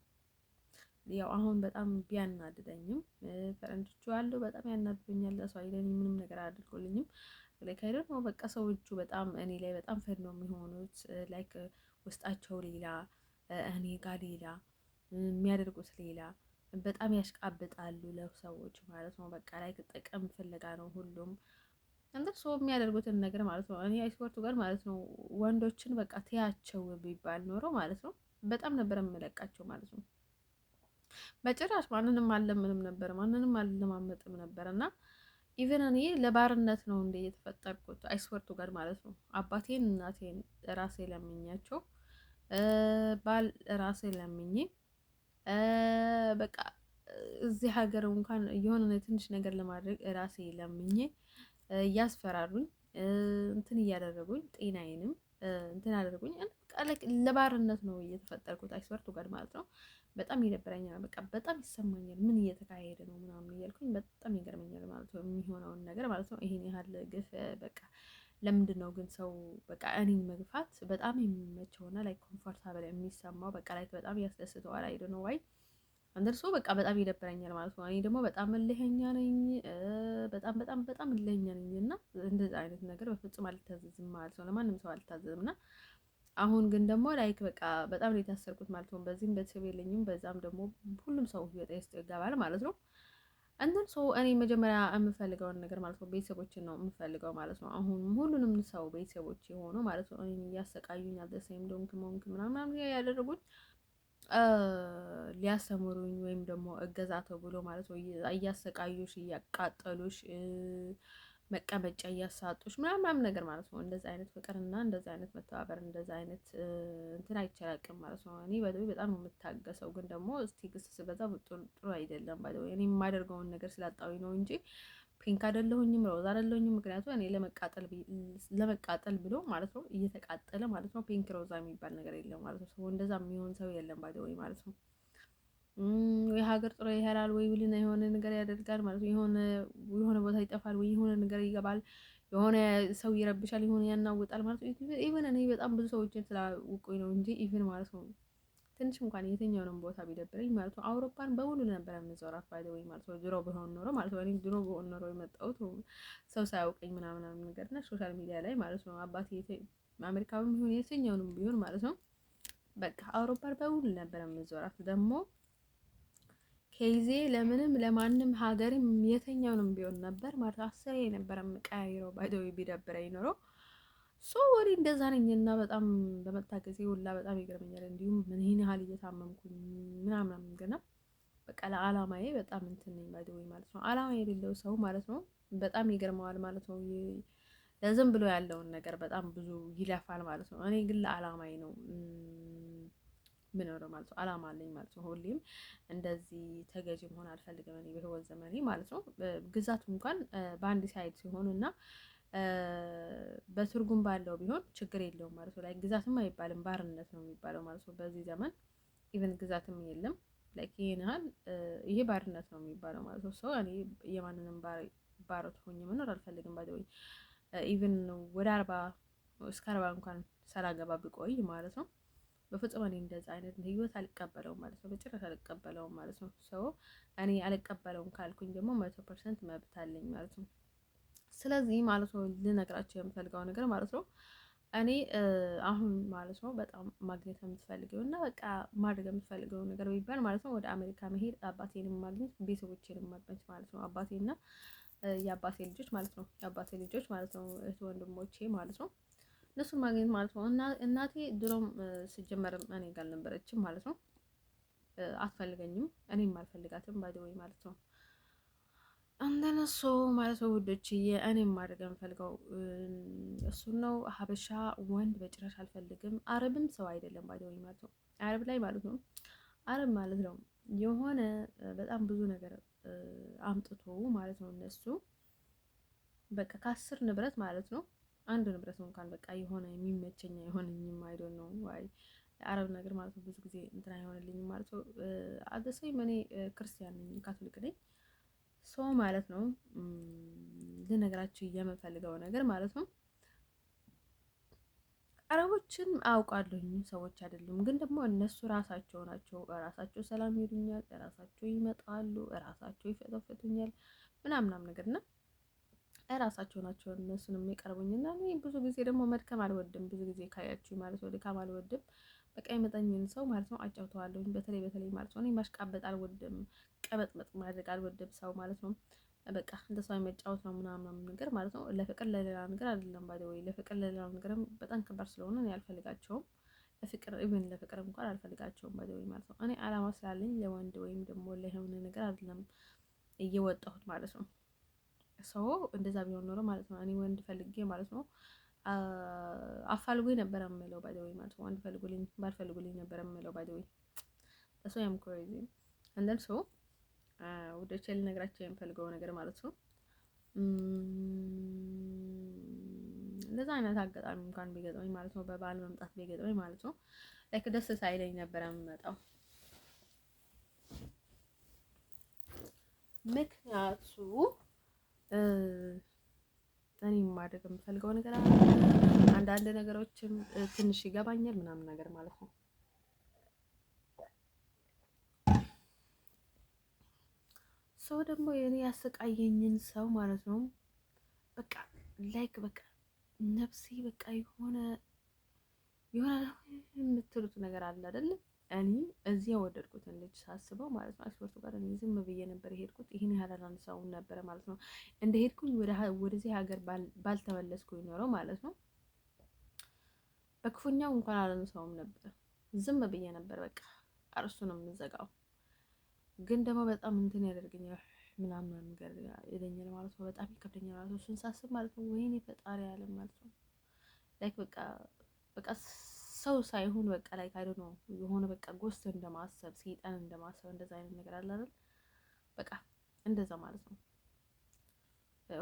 ያው አሁን በጣም ቢያናድደኝም ፈረንጆቹ አሉ በጣም ያናድዱኛል። ለሰው አይደለም ምንም ነገር አድርጎልኝም ላይክ አይደል ነው በቃ ሰዎቹ በጣም እኔ ላይ በጣም ፈድ ነው የሚሆኑት። ላይክ ውስጣቸው ሌላ እኔ ጋር ሌላ የሚያደርጉት ሌላ። በጣም ያሽቃብጣሉ ለሰዎች ማለት ነው። በቃ ላይ ጥቅም ፍለጋ ነው ሁሉም እንደ ሰው የሚያደርጉትን ነገር ማለት ነው። እኔ አይስወርቱ ጋር ማለት ነው ወንዶችን በቃ ትያቸው ቢባል ኖሮ ማለት ነው በጣም ነበር የምለቃቸው ማለት ነው። በጭራሽ ማንንም አልለምንም ነበር፣ ማንንም አልለማመጥም ነበር። እና ኢቨን እኔ ለባርነት ነው እንደ የተፈጠርኩት አይስወርቱ ጋር ማለት ነው። አባቴን እናቴን ራሴ ለምኛቸው፣ ባል ራሴ ለምኜ በቃ እዚህ ሀገር እንኳን የሆነ ትንሽ ነገር ለማድረግ ራሴ ለምኜ እያስፈራሩኝ እንትን እያደረጉኝ ጤናዬንም እንትን አደረጉኝ። ለባርነት ነው እየተፈጠርኩት አይስወርቱ ጋር ማለት ነው። በጣም ይደብረኛል። በቃ በጣም ይሰማኛል። ምን እየተካሄደ ነው ምናምን እያልኩኝ በጣም ይገርመኛል ማለት ነው የሚሆነውን ነገር ማለት ነው። ይሄን ያህል ግፍ በቃ ለምንድን ነው ግን ሰው በቃ እኔን መግፋት በጣም የሚመቸውና ላይ ኮምፎርታብል የሚሰማው በቃ ላይ በጣም ያስደስተዋል። አይዶ ነው ዋይ አንደርሶ በቃ በጣም ይደብረኛል ማለት ነው። እኔ ደግሞ በጣም እልኸኛ ነኝ፣ በጣም በጣም በጣም እልኸኛ ነኝ እና እንደዚህ አይነት ነገር በፍጹም አልታዘዝም ማለት ነው። ለማንም ሰው አልታዘዝም እና አሁን ግን ደግሞ ላይክ በቃ በጣም ነው የታሰርኩት ማለት ነው። በዚህም ቤተሰብ የለኝም፣ በዛም ደግሞ ሁሉም ሰው ህይወት ውስጥ ይገባል ማለት ነው። እንደን ሰው እኔ መጀመሪያ የምፈልገውን ነገር ማለት ነው ቤተሰቦችን ነው የምፈልገው ማለት ነው። አሁን ሁሉንም ሰው ቤተሰቦች የሆኑ ማለት ነው እኔን እያሰቃዩኝ አደሰይም ዶንክ ሞንክ ምናምን ያደረጉኝ ሊያስተምሩኝ ወይም ደግሞ እገዛ ተብሎ ማለት ነው እያሰቃዩሽ እያቃጠሉሽ መቀመጫ እያሳጡሽ ምናምን ነገር ማለት ነው። እንደዚህ አይነት ፍቅርና እንደዚህ አይነት መተባበር እንደዚህ አይነት እንትን አይቻላቅም ማለት ነው። እኔ በጣም ነው የምታገሰው፣ ግን ደግሞ ትዕግስት ሲበዛ ጥሩ አይደለም። እኔ የማደርገውን ነገር ስላጣሁኝ ነው እንጂ ፒንክ አይደለሁኝም፣ ሮዝ አይደለሁኝም። ምክንያቱም እኔ ለመቃጠል ብሎ ማለት ነው እየተቃጠለ ማለት ነው። ፒንክ ሮዛ የሚባል ነገር የለም ማለት ነው። ሰው እንደዛ የሚሆን ሰው የለም ባይደወይ ማለት ነው። ወይ ሀገር ጥሎ ይሄዳል ወይ ብልና የሆነ ነገር ያደርጋል ማለት ነው። የሆነ ቦታ ይጠፋል ወይ የሆነ ነገር ይገባል፣ የሆነ ሰው ይረብሻል፣ የሆነ ያናውጣል ማለት ነው። ኢቨን እኔ በጣም ብዙ ሰዎችን ስላውቁኝ ነው እንጂ ኢቨን ማለት ነው ትንሽ እንኳን የትኛውንም ቦታ ቢደብረኝ ማለት ነው አውሮፓን በሙሉ ነበር የምዞራት ባይ ወይ ማለት ነው። ድሮ ቢሆን ኖሮ ማለት ነው እኔ ድሮ ቢሆን ኖሮ የመጣሁት ሰው ሳያውቀኝ ምናምን ነገር እና ሶሻል ሚዲያ ላይ ማለት ነው አባቴ አሜሪካዊም ቢሆን የትኛውንም ቢሆን ማለት ነው በቃ አውሮፓን በሙሉ ነበር የምዞራት ደግሞ ኬዜ ለምንም ለማንም ሀገርም የትኛውንም ቢሆን ነበር ማለት አስሬ ነበር የምቀያይረው ባይደው ቢደብረኝ ኖሮ ሶ ወሬ እንደዛ ነኝና በጣም በመታገዜ ሁላ በጣም ይገርመኛል። እንዲሁም ምን ይሄን ያህል እየታመምኩኝ ምናምን ገና በቃ ለዓላማዬ በጣም እንትን ነኝ ባይደው ማለት ነው። ዓላማ የሌለው ሰው ማለት ነው በጣም ይገርመዋል ማለት ነው። ለዝም ብሎ ያለውን ነገር በጣም ብዙ ይለፋል ማለት ነው። እኔ ግን ለዓላማዬ ነው ምኖረው ማለት ነው። አላማ አለኝ ማለት ነው። ሁሌም እንደዚህ ተገዥ መሆን አልፈልግም እኔ በህይወት ዘመኔ ማለት ነው። ግዛቱ እንኳን በአንድ ሳይድ ሲሆን እና በትርጉም ባለው ቢሆን ችግር የለውም ማለት ነው። ላይ ግዛትም አይባልም ባርነት ነው የሚባለው ማለት ነው። በዚህ ዘመን ኢቨን ግዛትም የለም። ላይክ ይሄን ያህል ይሄ ባርነት ነው የሚባለው ማለት ነው። ሰው እኔ የማንንም ባሮት ሆኜ መኖር አልፈልግም። ባይዘው ኢቨን ወደ 40 እስከ 40 እንኳን ሳላገባ ብቆይ ማለት ነው በፍጹም እኔ እንደዛ አይነት ህይወት አልቀበለውም ማለት ነው። በጭራሽ አልቀበለውም ማለት ነው። ሰው እኔ አልቀበለውም ካልኩኝ ደግሞ 100% መብት አለኝ ማለት ነው። ስለዚህ ማለት ነው ልነግራቸው የምፈልገው ነገር ማለት ነው እኔ አሁን ማለት ነው በጣም ማግኘት የምትፈልገው እና በቃ ማድረግ የምትፈልገው ነገር ቢባል ማለት ነው ወደ አሜሪካ መሄድ፣ አባቴንም ማግኘት፣ ቤተሰቦቼንም ማግኘት ማለት ነው። አባቴና የአባቴ ልጆች ማለት ነው። የአባቴ ልጆች ማለት ነው እህት ወንድሞቼ ማለት ነው እነሱን ማግኘት ማለት ነው። እና እናቴ ድሮም ስጀመርም እኔ ጋር አልነበረችም ማለት ነው። አትፈልገኝም፣ እኔም አልፈልጋትም ባይደወይ ማለት ነው። እንደነሱ ማለት ነው ውዶችዬ፣ እኔም ማድረግ የምፈልገው እሱን ነው። ሀበሻ ወንድ በጭራሽ አልፈልግም። አረብም ሰው አይደለም ባይደወይ ማለት ነው። አረብ ላይ ማለት ነው አረብ ማለት ነው የሆነ በጣም ብዙ ነገር አምጥቶ ማለት ነው እነሱ በቃ ከ10 ንብረት ማለት ነው አንድ ንብረት ነው እንኳን በቃ የሆነ የሚመቸኝ አይሆንኝም። አይዶን ነው ዋይ አረብ ነገር ማለት ነው ብዙ ጊዜ እንትን አይሆንልኝም ማለት ነው። አደሰይም እኔ ክርስቲያን ነኝ፣ ካቶሊክ ነኝ። ሰው ማለት ነው ልነግራችሁ የምፈልገው ነገር ማለት ነው አረቦችን አውቃለሁኝ ሰዎች አይደሉም፣ ግን ደግሞ እነሱ ራሳቸው ናቸው። ራሳቸው ሰላም ይሉኛል፣ ራሳቸው ይመጣሉ፣ ራሳቸው ይፈተፍቱኛል ምናምናም ነገር እና እራሳቸው ናቸው እነሱን የሚቀርቡኝ እና እኔ ብዙ ጊዜ ደግሞ መድከም አልወድም። ብዙ ጊዜ ካያችሁ ማለት ነው ድካም አልወድም። በቃ የመጠኝን ሰው ማለት ነው አጫውተዋለሁ። በተለይ ማለት ነው እኔ ማሽቃበጥ አልወድም፣ ቀበጥበጥ ማድረግ አልወድም ሰው ማለት ነው። በቃ እንደ ሰው መጫወት ነው ምናምን ነገር ማለት ነው። ለፍቅር ለሌላ ነገር አይደለም ባይ ወይ ለፍቅር ለሌላ ነገርም በጣም ከባድ ስለሆነ እኔ አልፈልጋቸውም። ለፍቅር ኢቭን ለፍቅር እንኳን አልፈልጋቸውም ባይ ወይ ማለት ነው። እኔ አላማ ስላለኝ ለወንድ ወይም ደግሞ ለሆነ ነገር አይደለም እየወጣሁት ማለት ነው። ሰው እንደዛ ቢሆን ኖሮ ማለት ነው እኔ ወንድ ፈልጌ ማለት ነው አፋልጉኝ ነበረ የምለው ባይ ዘ ወይ ማለት ነው። ወንድ ፈልጉልኝ ባልፈልጉልኝ ነበረ የምለው ባይ ዘ ወይ ሰው ያም ኮሬዚ አንደን ሰው ወደ ቸል ነግራቸው የምፈልገው ነገር ማለት ነው። እንደዛ አይነት አጋጣሚ እንኳን ቢገጥመኝ ማለት ነው በበዓል መምጣት ቢገጥመኝ ማለት ነው ላይክ ደስ ሳይለኝ ነበረ የምመጣው። ምክንያቱ እኔ ማድረግ የምፈልገው ነገር አለ። አንዳንድ ነገሮችም ትንሽ ይገባኛል ምናምን ነገር ማለት ነው። ሰው ደግሞ የኔ ያሰቃየኝን ሰው ማለት ነው በቃ ላይክ በቃ ነፍሴ በቃ የሆነ የምትሉት ነገር አለ አይደለም። እኔ እዚህ የወደድኩትን ልጅ ሳስበው ማለት ነው አስወርቱ ጋር እኔ ዝም ብዬ ነበር የሄድኩት። ይሄን ያህል አላነሳውም ነበረ ማለት ነው። እንደሄድኩኝ ወደዚህ ሀገር ባልተመለስኩኝ ኖረው ማለት ነው በክፉኛው እንኳን አላነሳውም ነበር። ዝም ብዬ ነበር በቃ አርሱንም የምዘጋው። ግን ደግሞ በጣም እንትን ያደርገኛል ምናምን ነገር ይለኛል ማለት ነው። በጣም ይከብደኛል ማለት ነው እሱን ሳስብ ማለት ነው። ወይኔ ፈጣሪ ያለ ማለት ነው ላይክ በቃ ሰው ሳይሆን በቃ ላይ ካይዶ ነው የሆነ በቃ ጎስት እንደማሰብ ሰይጣን እንደማሰብ እንደዛ አይነት ነገር አለ አይደል? በቃ እንደዛ ማለት ነው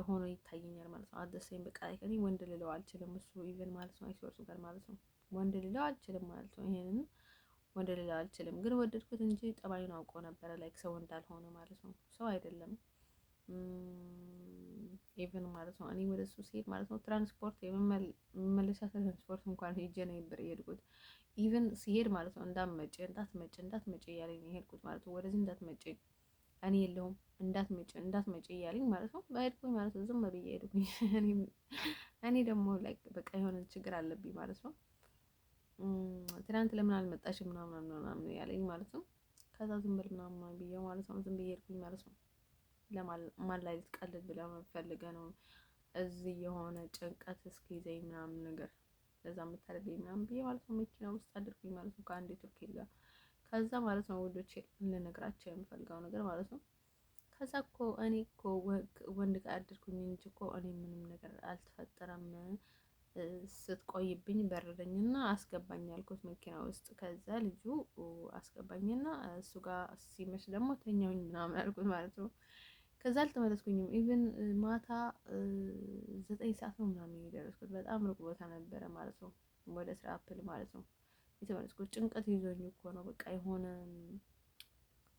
ሆኖ ይታየኛል ማለት ነው። አደሰኝ በቃ ላይ እኔ ወንድ ልለው አልችልም። እሱ ኢቭን ማለት ነው አይሶርሱ ጋር ማለት ነው ወንድ ልለው አልችልም ማለት ነው። ይሄንን ወንድ ልለው አልችልም፣ ግን ወደድኩት እንጂ ጠባዩን አውቆ ነበረ ላይክ ሰው እንዳልሆነ ማለት ነው። ሰው አይደለም ኢቭን ማለት ነው። እኔ ወደ እሱ ሲሄድ ማለት ነው ትራንስፖርት የመመለሻ ትራንስፖርት እንኳን ሄጄ ነው የሄድኩት። ኢቭን ሲሄድ ማለት ነው እንዳትመጪ እያለኝ ነው የሄድኩት ማለት ነው። ወደዚህ እንዳትመጪ እኔ የለሁም እንዳትመጪ እያለኝ ማለት ነው። በሄድኩኝ ማለት ነው ዝም ብዬ ሄድኩኝ። እኔ ደግሞ ላይክ በቃ የሆነ ችግር አለብኝ ማለት ነው። ትናንት ለምን አልመጣሽም ምናምን ያለኝ ማለት ነው። ከዛ ዝም ብል ምናምን ብዬው ማለት ነው ዝም ብዬ ሄድኩኝ ማለት ነው። ለማን ላይ ልትቀልድ ብለው ፈልገህ ነው እዚህ የሆነ ጭንቀት እስኪይዘኝ ምናምን ነገር ለዛ የምታደርገኝ ምናምን ብዬ ማለት ነው መኪና ውስጥ አድርኩኝ ማለት ነው ከአንድ ቱርክ ጋር። ከዛ ማለት ነው ወዶቼ ልነግራቸው የምፈልገው ነገር ማለት ነው ከዛ እኮ እኔ እኮ ወንድ ጋር አድርኩኝ እንጂ እኮ እኔ ምንም ነገር አልተፈጠረም። ስትቆይብኝ በረደኝና አስገባኝ ያልኩት መኪና ውስጥ። ከዛ ልጁ አስገባኝና እሱ ጋር ሲመሽ ደግሞ ተኛውኝ ምናምን አልኩት ማለት ነው። ከዛ አልተመለስኩኝም። ኢቭን ማታ 9 ሰዓት ነው ምናምን የደረስኩት። በጣም ሩቅ ቦታ ነበረ ማለት ነው። ወደ ስራ አፕል ማለት ነው የተመለስኩት። ጭንቀት ይዞኝ እኮ ነው በቃ የሆነ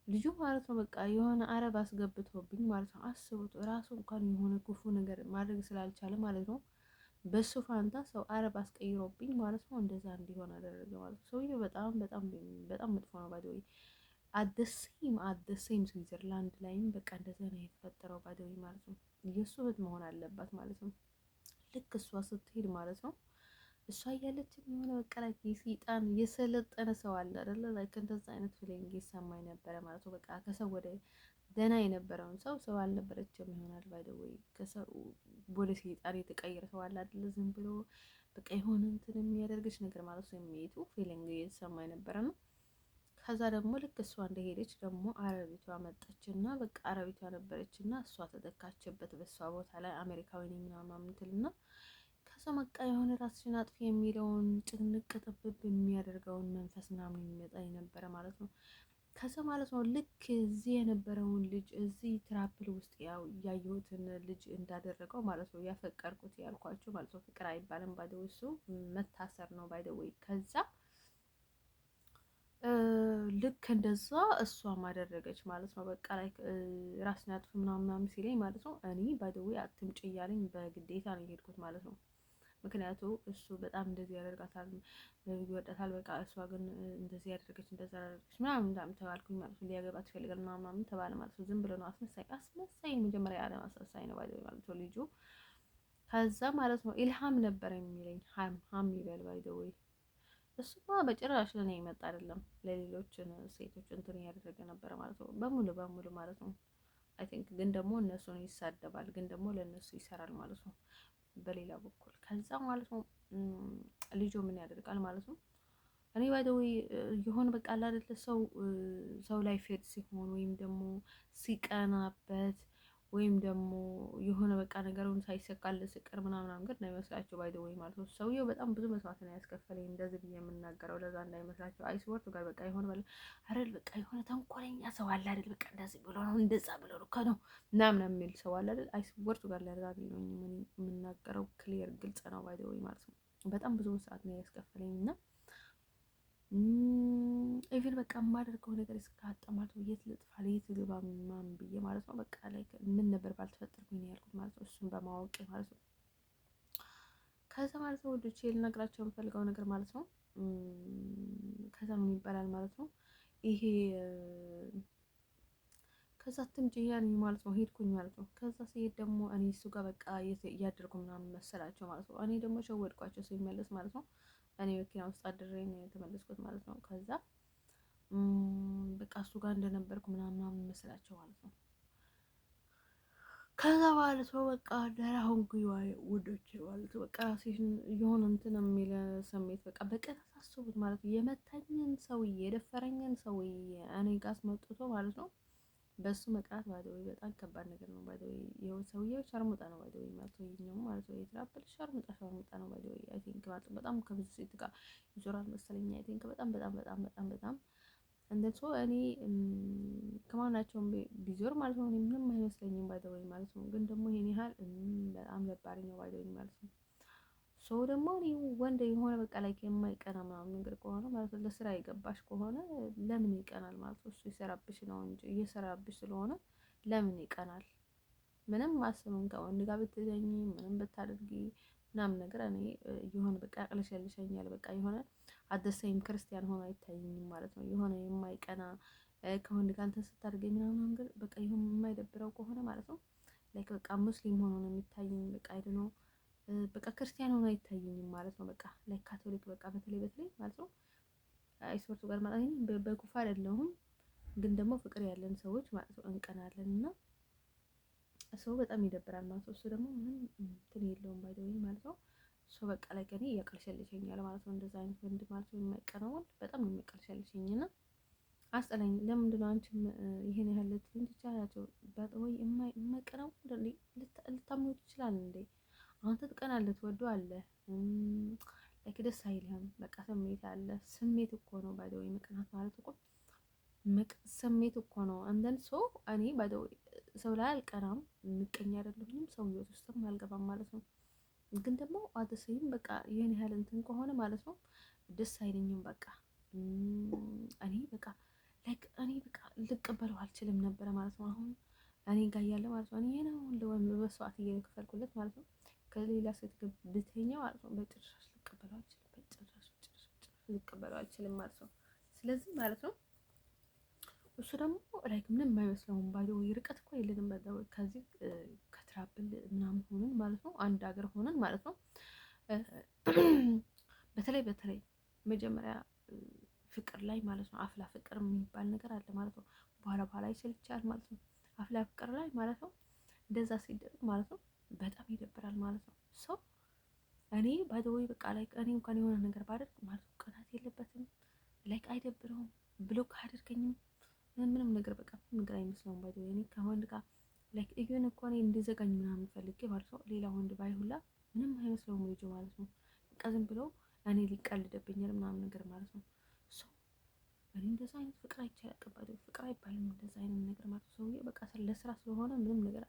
ልጁ ማለት ነው በቃ የሆነ አረብ አስገብቶብኝ ማለት ነው። አስቡት እራሱ እንኳን የሆነ ክፉ ነገር ማድረግ ስላልቻለ ማለት ነው በሱ ፋንታ ሰው አረብ አስቀይሮብኝ ማለት ነው እንደዛ እንዲሆን አደረገ ማለት ነው። ሰውዬው በጣም መጥፎ ነው። ባይዘው አደሴም ስዊዘርላንድ ላይም በቃ እንደዛ ነው የተፈጠረው ባይዘው ማለት ነው። የእሱ እህት መሆን አለባት ማለት ነው። ልክ እሷ ስትሄድ ማለት ነው እሷ እያለች የሆነ በቃ ላይ የሰይጣን የሰለጠነ ሰው አለ አይደለ? ላይክ እንደዛ አይነት ፊሊንግ ይሰማኝ ነበረ ማለት ነው። በቃ ከሰው ወደ ደህና የነበረውን ሰው አልነበረችም ይሆናል ባይ ዘ ወይ ከሰው ወደ ሰይጣን የተቀየረ ሰው አለ አይደለ? ዝም ብሎ በቃ የሆነ እንትን የሚያደርግሽ ነገር ማለት ነው። የሚሄዱ ፊሊንግ የተሰማኝ ነበረ ነው። ከዛ ደግሞ ልክ እሷ እንደሄደች ደግሞ አረቢቷ መጣችና በቃ አረቢቷ ነበረችና እሷ ተተካችበት በእሷ ቦታ ላይ አሜሪካዊ ነኝ ምናምን ምትልና ከዛ በቃ የሆነ ራስሽን አጥፊ የሚለውን ጭንቅ ጥብብ የሚያደርገውን መንፈስ ምናምን የሚመጣ ነበረ ማለት ነው። ከዛ ማለት ነው ልክ እዚህ የነበረውን ልጅ እዚህ ትራፕል ውስጥ ያው ያየሁትን ልጅ እንዳደረገው ማለት ነው ያፈቀርኩት ያልኳቸው ማለት ነው። ፍቅር አይባልም ባይደው እሱ መታሰር ነው ባይደው ወይ ከዛ ልክ እንደዛ እሷም አደረገች ማለት ነው። በቃ ላይ ራስን አጥፍ ምናምን ሲለኝ ማለት ነው እኔ ባይደው አትምጭ እያለኝ በግዴታ ነው የሄድኩት ማለት ነው። ምክንያቱ እሱ በጣም እንደዚህ ያደርጋታል ይወዳታል። በቃ እሷ ግን እንደዚህ ያደረገች እንደዛ ያደረገች ምናምን ተባልኩኝ ማለት ነው። ሊያገባት ይፈልጋል ምናምን ተባለ ማለት ነው። ዝም ብሎ ነው አስመሳይ መጀመሪያ ያለ አስመሳይ ነው ማለት ነው ልጁ። ከዛ ማለት ነው ኢልሃም ነበር የሚለኝ ሀም ይበል ባይ ዘ ወይ እሱማ በጭራሽ ለኔ የመጣ አይደለም። ለሌሎችን ሴቶች እንትን እያደረገ ነበረ ማለት ነው፣ በሙሉ በሙሉ ማለት ነው። አይ ቲንክ ግን ደግሞ እነሱን ይሳደባል፣ ግን ደግሞ ለእነሱ ይሰራል ማለት ነው በሌላ በኩል። ከዛ ማለት ነው ልጁ ምን ያደርጋል ማለት ነው። እኔ ባይደዊ የሆነ በቃ አይደለ ሰው ላይ ፌድ ሲሆን ወይም ደግሞ ሲቀናበት ወይም ደግሞ የሆነ በቃ ነገሩን ሳይሰካለት ሲቀር ምናምን ነገር እንዳይመስላቸው ባይደዊ ማለት ነው። ሰውየው በጣም ብዙ መስዋዕት ነው ያስከፈለኝ፣ እንደዚህ ብዬ የምናገረው ለዛ እንዳይመስላቸው። አይስወርቱ ጋር በቃ የሆነ አይደል በቃ የሆነ ተንኮለኛ ሰው አለ አይደል በቃ እንደዚህ ብሎ ነው እንደዛ ብሎ ነው ከነው ምናምን የሚል ሰው አለ አይደል። አይስወርቱ ጋር ለዛ ብዬ ነው የምናገረው። ክሊየር ግልጽ ነው ባይደዊ ማለት ነው። በጣም ብዙ መስዋዕት ነው ያስከፈለኝ እና ኢቭን በቃ የማደርገው ነገር እስካጣ ማለት ነው። የት ልጥፋ የት ልግባ ምናምን ብዬ ማለት ነው። በቃ ላይ ምን ነበር ባልተፈጠርኩኝ ነው ያልኩት ማለት ነው። እሱን በማወቅ ማለት ነው። ከዛ ማለት ነው ወዶቼ ልነግራቸው የምፈልገው ነገር ማለት ነው። ከዛ ምን ይባላል ማለት ነው ይሄ ከዛ ትምጭ ያን ማለት ነው ሄድኩኝ ማለት ነው። ከዛ ሲሄድ ደግሞ እኔ እሱ ጋር በቃ እያደርጉ ምናምን መሰላቸው ማለት ነው። እኔ ደግሞ ሸወድኳቸው ሲመለስ ማለት ነው። እኔ መኪና ውስጥ አድሬ ነው የተመለስኩት ማለት ነው። ከዛ በቃ እሱ ጋር እንደነበርኩ ምናምን መሰላቸው ማለት ነው። ከዛ ማለት ነው በቃ ደራሁን ጉይ ውዶች ማለት ነው። በቃ ራሴን የሆነ እንትን የሚል ስሜት በቃ በቀን አሳስቡት ማለት ነው። የመታኝን ሰውዬ የደፈረኝን ሰውዬ እኔ ጋር አስመጥቶ ማለት ነው በሱ መቅናት ባይዘው በጣም ከባድ ነገር ነው። ባይዘው ይሄው ሰውዬው ሸርሙጣ ነው ባይዘው ማለት ነው። ይሄኛው ማለት ነው የትራፕል ሸርሙጣ ነው ባይዘው አይ ቲንክ ማለት ነው። በጣም ከብዙ ሴት ጋር ይዞራል መሰለኝ። አይ ቲንክ በጣም እንደሱ እኔ ከማናቸውም ቢዞር ማለት ነው ምንም አይመስለኝም ባይዘው ማለት ነው። ግን ደግሞ ይሄን ያህል በጣም ደባሪ ነው ባይዘው ማለት ነው። ሰው ደግሞ ወንድ የሆነ በቃ ላይ የማይቀና ምናምን ነገር ከሆነ ማለት ነው ለስራ የገባሽ ከሆነ ለምን ይቀናል ማለት ነው። እሱ ይሰራብሽ ነው እንጂ እየሰራብሽ ስለሆነ ለምን ይቀናል? ምንም ማስበው ከወንድ ጋር ብትተኝ ምንም ብታደርጊ ምናምን ነገር እኔ የሆነ በቃ ያቅለሸልሸኛል። በቃ የሆነ አደሰይም ክርስቲያን ሆኖ አይታየኝም ማለት ነው። የሆነ የማይቀና ከወንድ ጋር እንትን ስታደርገኝ ምናምን ነገር በቃ ይሁን የማይደብረው ከሆነ ማለት ነው ላይክ በቃ ሙስሊም ሆኖ ነው የሚታየኝ። በቃ አይደኖ በቃ ክርስቲያን ሆኖ አይታየኝም ማለት ነው። በቃ ላይክ ካቶሊክ በቃ በተለይ ማለት ነው አይስወርቱ ጋር ማለት ነው። በጉፋ አይደለሁም ግን ደግሞ ፍቅር ያለን ሰዎች ማለት ነው እንቀናለን እና ሰው በጣም ይደብራል ማለት ነው። እሱ ደግሞ ምንም እንትን የለውም ባይደው ማለት ነው። እሱ በቃ ላይ ከኔ ያቀልሸልሸኛል ማለት ነው። እንደዛ አይነት ወንድ ማለት ነው የማይቀናው ወንድ በጣም ነው የሚያቀልሸልሸኝ እና አስጠላኝ። ለምንድን ነው አንቺም ይሄን ያህል ልትሉኝ ትችላላችሁ? ወይ የማይቀናው ልታምኑት ይችላል እንዴ? አንተ ትቀናለህ፣ ትወደዋለህ፣ ላይክ ደስ አይልህም። በቃ ስሜት አለ። ስሜት እኮ ነው ባይደው መቅናት ማለት እኮ ስሜት እኮ ነው። አንደን ሰው እኔ ባይደው ሰው ላይ አልቀናም፣ ምቀኛ አይደለሁም፣ ሰው ህይወት ውስጥም አልገባም ማለት ነው። ግን ደግሞ አደሰይም በቃ ይሄን ያህል እንትን ከሆነ ማለት ነው ደስ አይለኝም። በቃ እኔ በቃ ላይክ እኔ በቃ ልቀበለው አልችልም ነበረ ማለት ነው። አሁን እኔ ጋር እያለ ማለት ነው እኔ ነው እንደውም በመስዋዕት እየከፈልኩለት ማለት ነው። ከሌላ ሴት ብተኛ ማለት ነው በጭራሽ ልቀበለው አልችልም፣ በጭራሽ ልቀበለው አልችልም ማለት ነው። ስለዚህ ማለት ነው እሱ ደግሞ ላይክ ምንም የማይመስለውም ባይደው ርቀት እኮ የለንም ባይደው ከዚህ ከትራብል ምናምን ሆነን ማለት ነው አንድ ሀገር ሆነን ማለት ነው። በተለይ መጀመሪያ ፍቅር ላይ ማለት ነው አፍላ ፍቅር የሚባል ነገር አለ ማለት ነው። በኋላ ይሰልቻል ማለት ነው። አፍላ ፍቅር ላይ ማለት ነው እንደዛ ሲደረግ ማለት ነው በጣም ይደብራል ማለት ነው። ሰው እኔ ባይደው በቃ ላይ እኔ እንኳን የሆነ ነገር ባደርግ ማለት ነው ቅናት የለበትም ላይክ አይደብረውም ብሎ ካደርገኝም ምንም ነገር በቃ ምንም ነገር አይመስለውም። ባይደው እኔ ከወንድ ጋር ላይክ ኢቭን እኮ እኔ እንዲዘጋኝ ምናምን ፈልጌ ማለት ነው ሌላ ወንድ ባይሁላ ምንም አይመስለውም ልጁ ማለት ነው። በቃ ዝም ብሎ እኔ ሊቀልድብኛል ምናምን ነገር ማለት ነው። እኔ እንደዛ አይነት ፍቅር አይቻልም ባይደው ፍቅር አይባልም እንደዛ አይነት ነገር ማለት ነው። ሰውዬ በቃ ለስራ ስለሆነ ምንም ነገር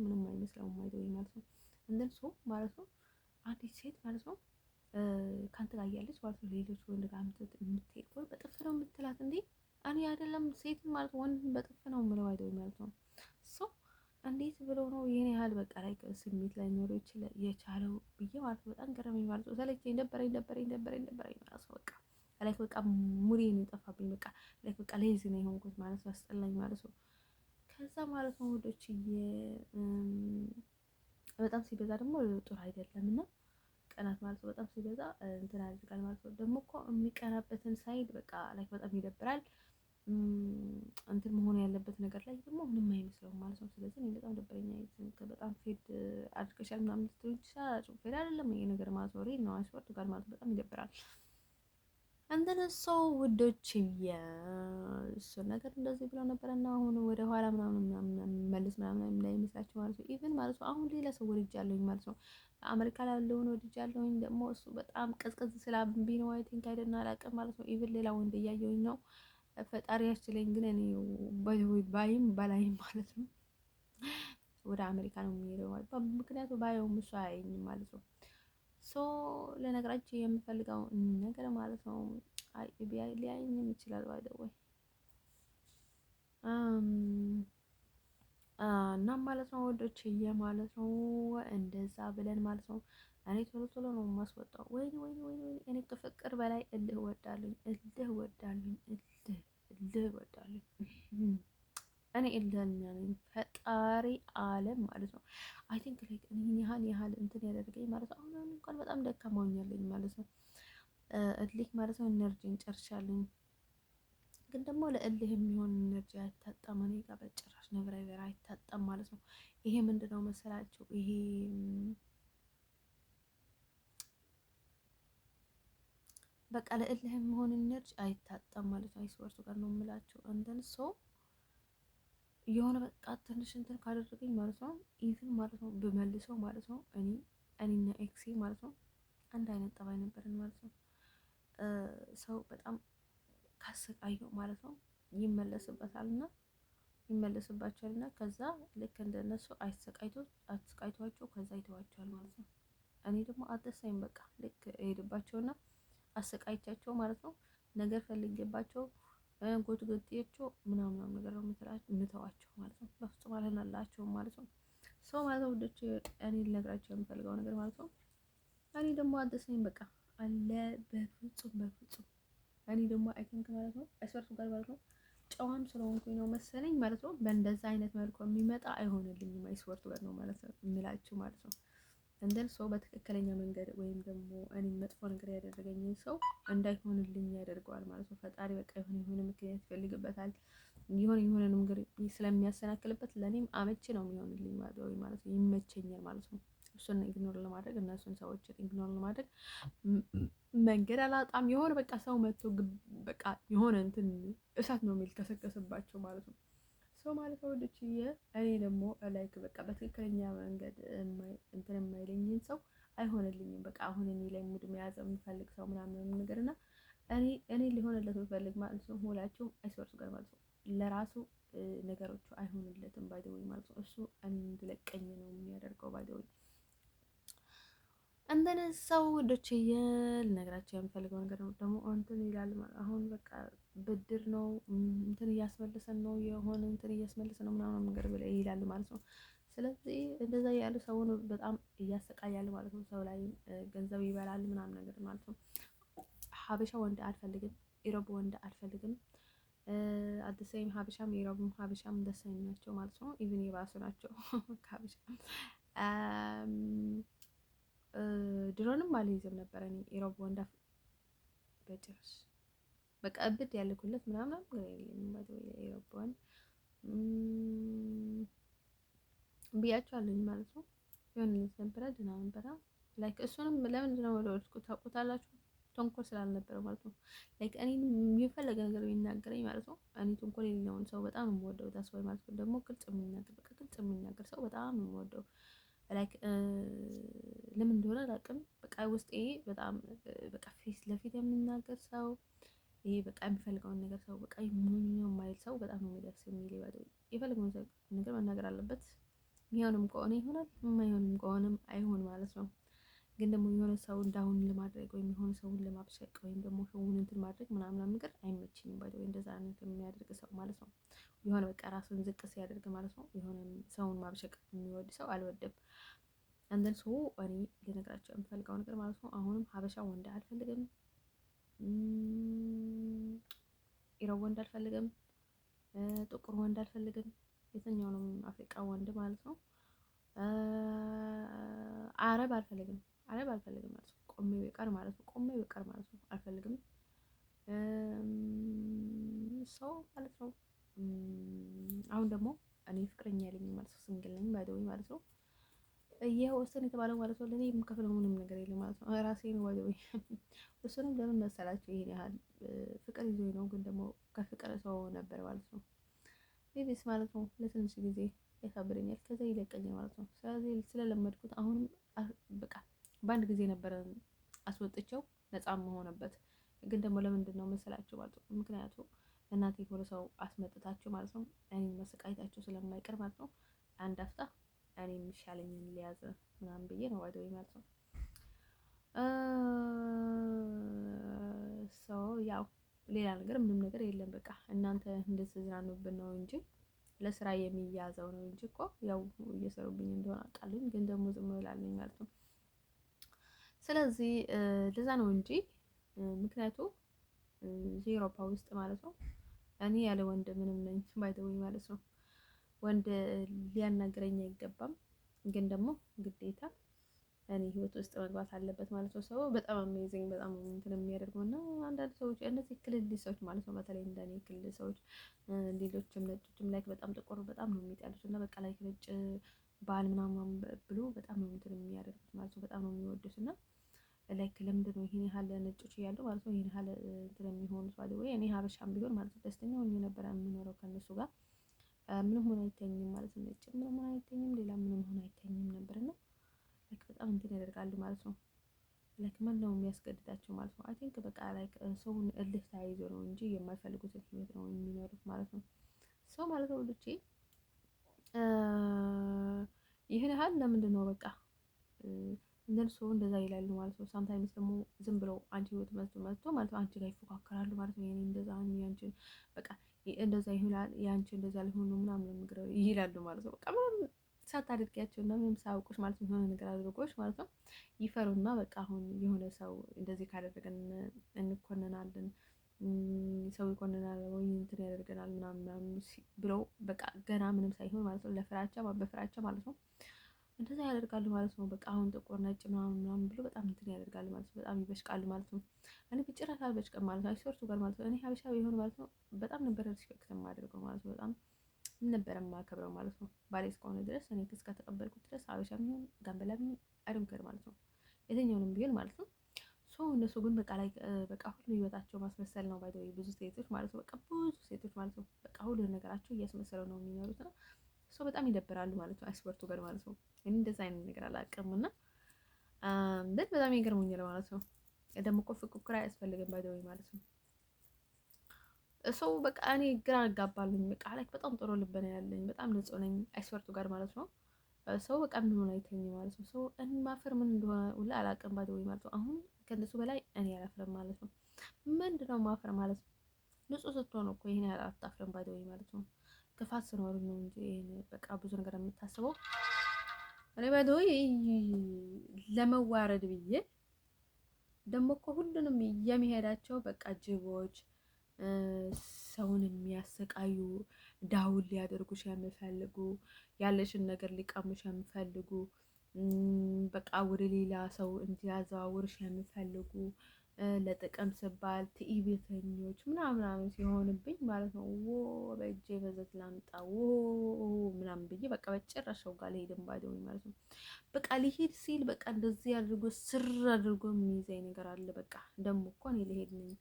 ምንም አይመስለውም ባይደው ማለት ነው። እንደን ሰው ማለት ነው አንዲት ሴት ማለት ነው ካንተ ጋር እያለች ማለት ነው ሌሎች ወንድ ጋር የምትሄድ ወይ በጥፍ ነው የምትላት እንዴ? እኔ አይደለም ሴት ማለት ወንድን በጥፍ ነው የምለው አይደል ማለት ነው። ሶ እንዴት ብሎ ነው ይሄን ያህል በቃ ላይ ስሜት ላይ ኖሮ የቻለው ብዬ ማለት ነው በጣም ገረመኝ ማለት ነው። ሰለቸኝ፣ ደበረኝ ማለት ነው። በቃ ሙዴ ነው የጠፋብኝ። በቃ ሌዚ ነው የሆንኩት ማለት ነው። አስጠላኝ ማለት ነው። ከዛ ማለት ነው ወዶችዬ በጣም ሲበዛ ደግሞ ጥሩ አይደለም እና ማስቀናት ማለት ነው። በጣም ሲበዛ እንትን አድርጋል ማለት ነው። ደግሞ እኮ የሚቀናበትን ሳይድ በቃ ላይክ በጣም ይደብራል። እንትን መሆን ያለበት ነገር ላይ ደግሞ ምንም አይመስለውም ማለት ነው። ስለዚህ እኔ በጣም ደበረኛ በጣም ፌድ አድርገሻል ምናምን ልትሉኝ ትችላላችሁ። ፌድ አይደለም ይሄ ነገር ማለት ነው። ሬድ ነው አይስወርድ ጋር ማለት በጣም ይደብራል። እንደነሰው ውዶች እሱን ነገር እንደዚህ ብለው ነበረና አሁን ወደ ኋላ ምናምን መልስ ምናምን እንዳይመስላችሁ ማለት ነው። ኢቭን ማለት ነው አሁን ሌላ ሰው ወድጃለሁኝ ማለት ነው። አሜሪካ ላለውን ወድጃለሁኝ። ደግሞ እሱ በጣም ቀዝቀዝ ስላብኝ ነው አይ ቲንክ አይደና አላውቅም ማለት ነው። ኢቭን ሌላ ወንድ እያየሁኝ ነው። ፈጣሪ ያስችለኝ ግን እኔ ባይም ባላይም ማለት ነው ወደ አሜሪካ ነው የሚሄደው ማለት ነው። ምክንያቱም ባየውም እሱ አያየኝም ማለት ነው። ሶ ለነገራችሁ የምፈልገው ነገር ማለት ነው ሊያየኝም ይችላል ባይደወይ እና ማለት ነው ወዶችዬ ማለት ነው እንደዛ ብለን ማለት ነው። እኔ ቶሎ ቶሎ ነው የማስወጣው። ወይኔ ወይኔ ወይኔ እኔ ከፍቅር በላይ እልህ እወዳለሁ። እልህ እወዳለሁ። እኔ እልህኛ ነኝ። ፈጣሪ አለም ማለት ነው። አይ ቲንክ ላይክ ይህን ያህል እንትን ያደርገኝ ማለት ነው። አሁን እንኳን በጣም ደካማ ሆኛለኝ ማለት ነው። እልህ ማለት ነው ኢነርጂን ጨርሻለኝ። ግን ደግሞ ለእልህ የሚሆን ኢነርጂ አይታጣም። እኔ ጋር በጭራሽ ነብር አይታጣም ማለት ነው። ይሄ ምንድነው መሰላችሁ? ይሄ በቃ ለእልህ የሚሆን ኢነርጂ አይታጣም ማለት ነው። አይስወርቱ ጋር ነው የምላችሁ። እንደን ሰው የሆነ በቃ ትንሽ እንትን ካደረገኝ ማለት ነው ኢቭን ማለት ነው ብመልሰው ማለት ነው እኔና ኤክሴ ማለት ነው አንድ አይነት ጠባይ ነበርን ማለት ነው። ሰው በጣም ካሰቃየው ማለት ነው ይመለስበታልና ይመለስባቸዋልና ከዛ ልክ እንደነሱ አሰቃይቷቸው ከዛ ይተዋቸዋል ማለት ነው። እኔ ደግሞ አደሳይም በቃ ልክ እሄድባቸውና አሰቃይቻቸው ማለት ነው ነገር ፈልጌባቸው ጎትጎጤያቸው ምናምን ነገር ነው የምተዋቸው ማለት ነው። በፍጹም አልሆነላቸውም ማለት ነው። ሰው ማለት ነው ወደች እኔ ልነግራቸው የምፈልገው ነገር ማለት ነው። እኔ ደግሞ አደሳይም በቃ አለ በፍጹም እኔ ደግሞ አይ ቲንክ ማለት ነው አይስወርቱ ጋር ማለት ነው ጨዋም ስለሆንኩኝ ነው መሰለኝ ማለት ነው። በእንደዛ አይነት መልኩ የሚመጣ አይሆንልኝም። አይስወርቱ ጋር ነው ማለት ነው የምላችሁ ማለት ነው። እንደን ሰው በትክክለኛ መንገድ ወይም ደግሞ እኔ መጥፎ ነገር ያደረገኝን ሰው እንዳይሆንልኝ ያደርገዋል ማለት ነው። ፈጣሪ በቃ የሆነ ምክንያት ይፈልግበታል። የሆነ ነገር ስለሚያሰናክልበት ለእኔም አመቺ ነው የሚሆንልኝ ማለት ነው። ይመቸኛል ማለት ነው። እሱን ኢግኖር ለማድረግ እነሱን ሰዎችን ኢግኖር ለማድረግ መንገድ አላጣም። የሆነ በቃ ሰው መጥቶ በቃ የሆነ እንትን እሳት ነው የሚል ከሰከሰባቸው ማለት ነው። ሰው ማለት ወደች እኔ ደግሞ ላይክ በቃ በትክክለኛ መንገድ እንትን የማይለኝን ሰው አይሆንልኝም። በቃ አሁን እኔ ላይ ሙድ መያዝ የምፈልግ ሰው ምናምን ነገር እና እኔ ሊሆንለት የምፈልግ ማለት ነው ሁላችሁ አይስወርቱ ጋር ማለት ነው ለራሱ ነገሮቹ አይሆንለትም ባይ ዘ ወይ ማለት ነው። እሱ እንድለቀኝ ነው የሚያደርገው ባይ ዘ ወይ እንደነ ሰው ወዶችዬ ልነግራቸው የምፈልገው ነገር ነው ደግሞ እንትን ይላል አሁን በቃ ብድር ነው እንትን እያስመለሰን ነው የሆነ እንትን እያስመለሰን ነው ምናምን ነገር ይላል ማለት ነው። ስለዚህ እንደዛ ያሉ ሰውን በጣም እያሰቃያል ማለት ነው። ሰው ላይ ገንዘብ ይበላል ምናምን ነገር ማለት ነው። ሀበሻ ወንድ አልፈልግም፣ ኢሮብ ወንድ አልፈልግም። አዲስም ሀበሻም ኢሮብም ሀበሻም ደስ ናቸው ማለት ነው። ኢቭን የባሱ ናቸው ከሀበሻ ድሮንም አልይዝም ነበር እኔ ኢሮብ ወንዳ በጭራሽ በቃ እብድ ያልኩለት ምናምን የለኝም። ኢሮብ ወንድ ብያቸዋለሁኝ ማለት ነው። የሆነ ልጅ ነበረ ድና ነበረ ላይክ እሱንም ለምንድን ነው ወደድኩት ታውቁታላችሁ? ተንኮል ስላልነበረ ማለት ነው። ላይክ እኔን የፈለገ ነገር ቢናገረኝ ማለት ነው እኔ ተንኮል የሌለውን ሰው በጣም ነው የምወደው። ታስባይ ማለት ነው ደግሞ ግልጽ የሚናገር ሰው በጣም ነው የምወደው። ላይክ ለምን እንደሆነ አላውቅም። በቃ ውስጤ በጣም በቃ ፊት ለፊት የሚናገር ሰው ይሄ በቃ የሚፈልገውን ነገር ሰው በቃ ምንም የማይል ሰው በጣም ነው ደስ የሚል። የፈለገውን ነገር መናገር አለበት። የሚሆንም ከሆነ ይሆናል፣ የማይሆንም ከሆነም አይሆን ማለት ነው። ግን ደግሞ የሆነ ሰው እንዳሁን ለማድረግ ወይም የሆነ ሰውን ለማብሸቅ ወይም ደግሞ ሰውን እንትን ማድረግ ምናምን ነገር አይመችኝም። ባይ ወይ እንደዛ አይነት የሚያደርግ ሰው ማለት ነው የሆነ በቃ ራሱን ዝቅ ሲያደርግ ማለት ነው። የሆነ ሰውን ማብሸቅ የሚወድ ሰው አልወድም። አንደን ሰው እኔ ልነግራቸው የምፈልገው ነገር ማለት ነው አሁንም ሀበሻ ወንድ አልፈልግም፣ ኢሮብ ወንድ አልፈልግም፣ ጥቁር ወንድ አልፈልግም። የትኛውንም አፍሪካ ወንድ ማለት ነው። አረብ አልፈልግም። አለብ አልፈልግም ማለት ነው። ቆሜ በቀር ማለት ነው። ቆሜ በቀር ማለት ነው። አልፈልግም ሰው ማለት ነው። አሁን ደግሞ እኔ ፍቅረኛ ያለኝ ማለት ነው። ሲንግል ነኝ ባይደውይ ማለት ነው። ወሰን የተባለው ማለት ነው። ለኔ የምከፍለው ምንም ነገር የለም ማለት ነው። ራሴ ነው ባይደውይ እሱንም ለምን መሰላችሁ? ይሄን ያህል ፍቅር ይዞኝ ነው፣ ግን ደግሞ ከፍቅር ሰው ነበር ማለት ነው። ቤቢስ ማለት ነው ለትንሽ ጊዜ ያሳብረኛል፣ ከዛ ይለቀኛል ማለት ነው። ስለዚህ ስለለመድኩት አሁንም በቃ በአንድ ጊዜ ነበረ አስወጥቼው ነፃ መሆንበት። ግን ደግሞ ለምንድን ነው መሰላችሁ ማለት ነው? ምክንያቱ እናቴ ወደ ሰው አስመጥታችሁ ማለት ነው እኔን መሰቃየታቸው ስለማይቀር ማለት ነው። አንድ አፍታ እኔ የሚሻለኝን ሊያዘ ምናምን ብዬ ነው ወደ ማለት ነው። ሰው ያው ሌላ ነገር ምንም ነገር የለም። በቃ እናንተ እንድትዝናኑብን ነው እንጂ ለስራ የሚያዘው ነው እንጂ እኮ ያው እየሰሩብኝ እንደሆነ አውቃለሁ፣ ግን ደግሞ ዝም ብላለኝ ማለት ነው። ስለዚህ ለዛ ነው እንጂ ምክንያቱ ዩሮፓ ውስጥ ማለት ነው እኔ ያለ ወንድ ምንም ነኝ ባይተወኝ ማለት ነው። ወንድ ሊያናግረኝ አይገባም፣ ግን ደግሞ ግዴታ እኔ ህይወት ውስጥ መግባት አለበት ማለት ነው። ሰው በጣም አሜዚንግ በጣም እንትን የሚያደርገው እና አንዳንድ ሰዎች እነዚህ ክልል ሰዎች ማለት ነው፣ በተለይ እንደኔ ክልል ሰዎች ሌሎችም ነጮችም ላይክ በጣም ጥቁር በጣም ነው የሚጠሉት እና በቃ ላይክ ነጭ ባል ምናምን ብሎ በጣም ነው እንትን የሚያደርጉት ማለት ነው። በጣም ነው የሚወዱት እና ላይክ ለምንድን ነው ይሄን ያህል ነጮች እያሉ ማለት ነው ይሄን ያህል እንትን የሚሆኑት? ባለ ወይ እኔ ሀበሻም ቢሆን ማለት ነው ደስተኛ ሆኜ ነበር የምኖረው ከነሱ ጋር ምንም ሆነ አይተኝም ማለት ነው። ነጭ ምንም ሆነ አይተኝም፣ ሌላ ምንም ሆነ አይተኝም ነበር እና ላይክ በጣም እንትን ያደርጋሉ ማለት ነው። ላይክ ማን ነው የሚያስገድዳቸው ማለት ነው? አይ ቲንክ በቃ ላይክ ሰውን እልህ ተያይዞ ነው እንጂ የማይፈልጉትን ህይወት ነው የሚኖሩት ማለት ነው። ሰው ማለት ነው ልጄ ይህን ያህል ለምንድን ነው በቃ እነሱ እንደዛ ይላሉ ማለት ነው። ሳምታይምስ ደግሞ ዝም ብለው አንቺ ህይወት መጥቶ ማለት ነው አንቺ ጋር ይፎካከራሉ ማለት ነው። የኔ እንደዛ ነው ያንቺን በቃ እንደዛ ይሆናል ያንቺ እንደዛ ሊሆን ነው ምናምን ነገር ይላሉ ማለት ነው። በቃ ምንም ሳታደርጊያቸው እና ምንም ሳያውቁሽ ማለት ነው የሆነ ነገር አድርጎሽ ማለት ነው ይፈሩና በቃ አሁን የሆነ ሰው እንደዚህ ካደረገን እንኮነናለን፣ ሰው ይኮነናል ወይ እንትን ያደርገናል ምናምን ብለው በቃ ገና ምንም ሳይሆን ማለት ነው ለፍራቻ በፍራቻ ማለት ነው እንደዛ ያደርጋሉ ማለት ነው። በቃ አሁን ጥቁር ነጭ ምናምን ብሎ በጣም እንትን ያደርጋሉ ማለት ነው። በጣም ይበሽቃሉ ማለት ነው። እኔ በጭራሽ አልበሽቅም ማለት ነው። አይሶርቱ ጋር ማለት ነው እኔ ሀበሻ ቢሆን ማለት ነው በጣም ነበር ሪስፔክት የማደርገው ማለት ነው። በጣም ነበር የማከብረው ማለት ነው። ባሌ እስከሆነ ድረስ እኔ እስከተቀበልኩት ድረስ ሀበሻ ቢሆን ጋምቤላ ቢሆን አይዶንከር ማለት ነው። የትኛውንም ቢሆን ማለት ነው። እነሱ ግን በቃ ላይ በቃ ሁሉ ህይወታቸው ማስመሰል ነው። ባይ ብዙ ሴቶች ማለት ነው በቃ ብዙ ሴቶች ማለት ነው በቃ ሁሉ ነገራቸው እያስመሰለው ነው የሚኖሩት ነው። በጣም ይደብራሉ ማለት ነው። አይስወርቱ ጋር ማለት ነው እኔ እንደዛ አይነት ነገር አላውቅም እና በጣም ይገርሙኛል ማለት ነው። ደግሞ እኮ ፉክክር አያስፈልግም ባይ ማለት ነው። ሰው በቃ እኔ ግራ አጋባሉኝ በቃ ላይ በጣም ጥሩ ልብ ነው ያለኝ፣ በጣም ንጹህ ነኝ አይስወርቱ ጋር ማለት ነው። ሰው በቃ ምን ሆነ አይተኝ ማለት ነው። ሰው እኔ ማፈር ምን እንደሆነ ሁላ አላውቅም ባይ ማለት ነው። አሁን ከነሱ በላይ እኔ አላፍርም ማለት ነው። ምንድነው ማፈር ማለት ነው? ንጹህ ስትሆን እኮ ይሄን ያህል አታፍርም ባይ ማለት ነው። ክፋት ስኖር ነው እንጂ በቃ ብዙ ነገር የምታስበው እኔ ባይዶይ ለመዋረድ ብዬ ደግሞ እኮ ሁሉንም የሚሄዳቸው በቃ ጅቦች፣ ሰውን የሚያሰቃዩ፣ ዳውን ሊያደርጉሽ የሚፈልጉ፣ ያለሽን ነገር ሊቀሙሽ የሚፈልጉ፣ በቃ ወደ ሌላ ሰው እንዲያዘዋውርሽ የሚፈልጉ ለጥቅም ስባል ትዕቢተኞች ምናምን ሲሆንብኝ ማለት ነው። በእጄ በዘት ላምጣ ምናምን ብዬ በቃ በጭራሻው ጋር ልሄድም ባይደውኝ ማለት ነው። በቃ ሊሄድ ሲል በቃ እንደዚህ አድርጎ ስር አድርጎ የሚይዘኝ ነገር አለ። በቃ ደግሞ እኮ እኔ ልሄድ ነኝ፣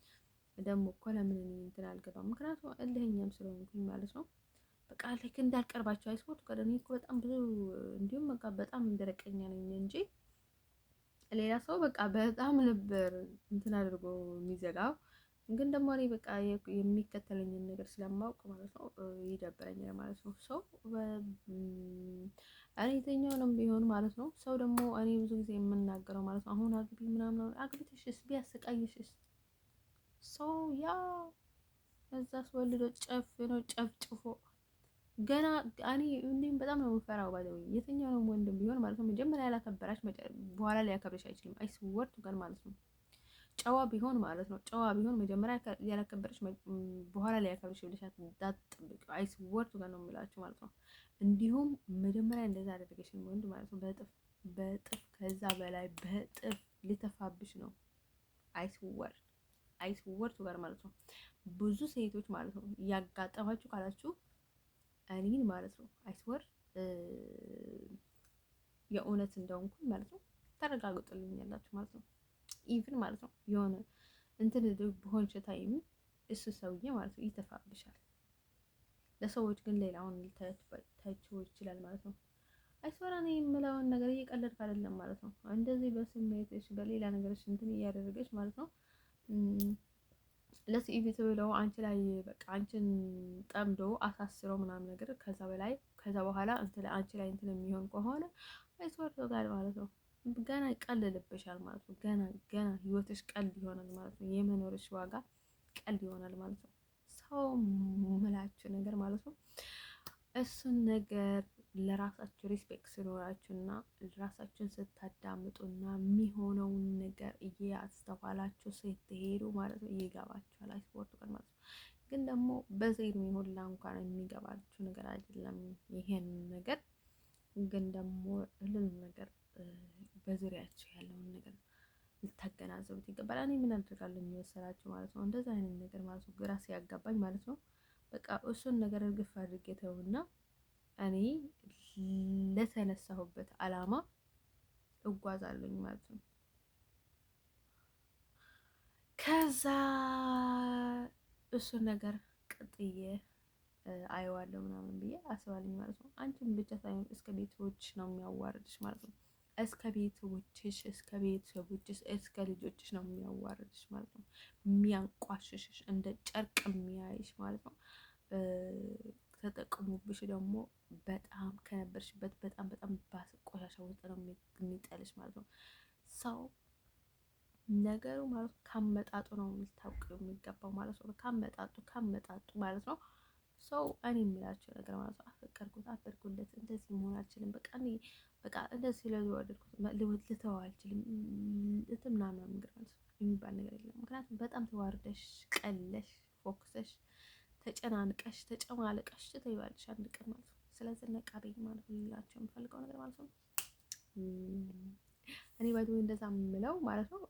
ደግሞ እኮ ለምን እኔ እንትን አልገባም? ምክንያቱም እልህኛም ስለሆንኩኝ ማለት ነው። በቃ ልክ እንዳልቀርባቸው አይስፖርት ቀደም እኮ በጣም ብዙ እንዲሁም በቃ በጣም ደረቀኛ ነኝ እንጂ ሌላ ሰው በቃ በጣም ነበር እንትን አድርጎ የሚዘጋው። ግን ደግሞ እኔ በቃ የሚከተለኝን ነገር ስለማውቅ ማለት ነው ይደብረኛል ማለት ነው። ሰው እኔ የትኛውንም ቢሆን ማለት ነው። ሰው ደግሞ እኔ ብዙ ጊዜ የምናገረው ማለት ነው አሁን አግቢ ምናምን አግብተሽስ ቢያሰቃይሽስ ሰው ያ እዛ አስወልዶ ጨፍኖ ጨፍጭፎ ገና እኔም በጣም ነው የምፈራው። ባለው የትኛውንም ወንድም ቢሆን ማለት ነው መጀመሪያ ያላከበራች በኋላ ሊያከብርሽ አይችልም። አይስወርቱ ጋር ማለት ነው ጨዋ ቢሆን ማለት ነው። ጨዋ ቢሆን መጀመሪያ ያላከበረች በኋላ ላይ ያከብርሽ ብለሽ እንዳትጠብቂ። አይስወርቱ ጋር ነው የምላችሁ ማለት ነው። እንዲሁም መጀመሪያ እንደዛ አደረገሽን ወንድ ማለት ነው በእጥፍ ከዛ በላይ በእጥፍ ሊተፋብሽ ነው። አይስወርቱ ጋር ማለት ነው። ብዙ ሴቶች ማለት ነው እያጋጠማችሁ ካላችሁ እኔን ማለት ነው አይስወር የእውነት እንደሆንኩኝ ማለት ነው ተረጋግጡልኝ ያላችሁ ማለት ነው። ኢቭን ማለት ነው የሆነ እንትን በሆንሽ ታይም እሱ ሰውዬ ማለት ነው ይተፋብሻል። ለሰዎች ግን ሌላውን ሊታያቸው ይችላል ማለት ነው። አይስወራ እኔ የምለውን ነገር እየቀለድክ አይደለም ማለት ነው። እንደዚህ በስሜትሽ በሌላ ነገሮች እንትን እያደረገች ማለት ነው ለሲቪት ብለው አንቺ ላይ በቃ አንቺን ጠምዶ አሳስሮ ምናምን ነገር ከዛ በኋላ አንቺ ላይ እንትን የሚሆን ከሆነ አይስወር ጋር ማለት ነው ገና ይቀልልብሻል ማለት ነው። ገና ህይወትሽ ቀልድ ይሆናል ማለት ነው። የመኖርሽ ዋጋ ቀልድ ይሆናል ማለት ነው። ሰው ምላችሁ ነገር ማለት ነው። እሱን ነገር ለራሳችሁ ሪስፔክት ሲኖራችሁና ራሳችሁን ስታዳምጡና የሚሆነውን ነገር እያስተዋላችሁ ስትሄዱ ማለት ነው ይገባችኋል። አይስፖርት ቀን ማለት ነው። ግን ደግሞ በዚህ እድሜ ሁላ እንኳን የሚገባችሁ ነገር አይደለም። ይሄን ነገር ግን ደግሞ ሁሉንም ነገር በዙሪያችሁ ያለውን ነገር ልታገናዘቡት ይገባል። እኔ ምን አድርጋለሁ የሚወሰላችሁ ማለት ነው እንደዛ አይነት ነገር ማለት ነው ግራ ሲያጋባኝ ማለት ነው በቃ እሱን ነገር እርግፍ አድርጌ ተውና እኔ ለተነሳሁበት አላማ እጓዛለሁኝ ማለት ነው። ከዛ እሱን ነገር ቅጥዬ አየዋለሁ ምናምን ብዬ አስባለኝ ማለት ነው። አንቺን ብቻ ሳይሆን እስከ ቤተሰቦችሽ ነው የሚያዋርድሽ ማለት ነው። እስከ ቤተሰቦችሽ፣ እስከ ቤተሰቦችሽ፣ እስከ ልጆችሽ ነው የሚያዋርድሽ ማለት ነው። የሚያንቋሽሽሽ እንደ ጨርቅ የሚያይሽ ማለት ነው። ተጠቅሙብሽ ደግሞ በጣም ከነበርሽበት በጣም ባሰ ቆሻሻ ውስጥ ነው የሚጠልሽ ማለት ነው። ሰው ነገሩ ማለት ካመጣጡ ነው ልታውቂው የሚገባው ማለት ነው። ካመጣጡ ማለት ነው። ሰው እኔ የሚላቸው ነገር ማለት ነው አፈቀርኩት አበድኩለት እንደዚህ መሆን አልችልም። በቃ እንደዚህ ስለወደድኩት ልተው አልችልም እንትን ምናምን ነገር ማለት ነው የሚባል ነገር የለም። ምክንያቱም በጣም ተዋርደሽ ቀለሽ ፎክሰሽ ተጨናንቀሽ ተጨማልቀሽ ትተይዋለሽ አንድ ቀን ማለት ነው። ስለዚህ ነቃ በይ ማለት ነው ልላቸው የምፈልገው ነገር ማለት ነው። እኔ ባይዘው እንደዛ የምለው ማለት ነው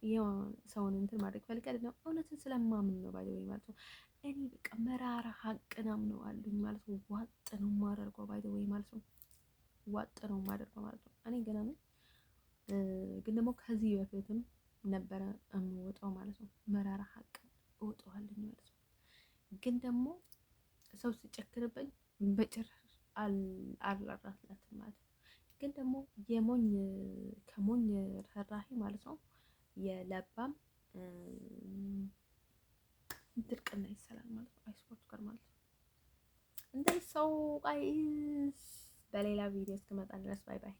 ሰውን እንትን ማድረግ ፈልግ አይደለም እውነትን ስለማምን ነው ባይዘው ማለት ነው። እኔ በቃ መራራ ሀቅ ነው አሉኝ ማለት ነው። ዋጥ ነው የማደርገው ባይዘው ማለት ነው። ዋጥ ነው የማደርገው ማለት ነው። እኔ ገና ነኝ ግን ደግሞ ከዚህ በፊትም ነበረ የምወጣው ማለት ነው። መራራ ሀቅ እወጣዋለሁ ማለት ነው። ግን ደግሞ ሰው ሲጨክርብኝ በጭራሽ አልራራላትም ማለት ነው። ግን ደግሞ ከሞኝ ርህራሄ ማለት ነው የለባም ድርቅና ይሰላል ማለት ነው። አይስፖርት ጋር ማለት ነው። እንደዚህ ሰው ጋይስ በሌላ ቪዲዮ እስክመጣ ድረስ ባይ ባይ።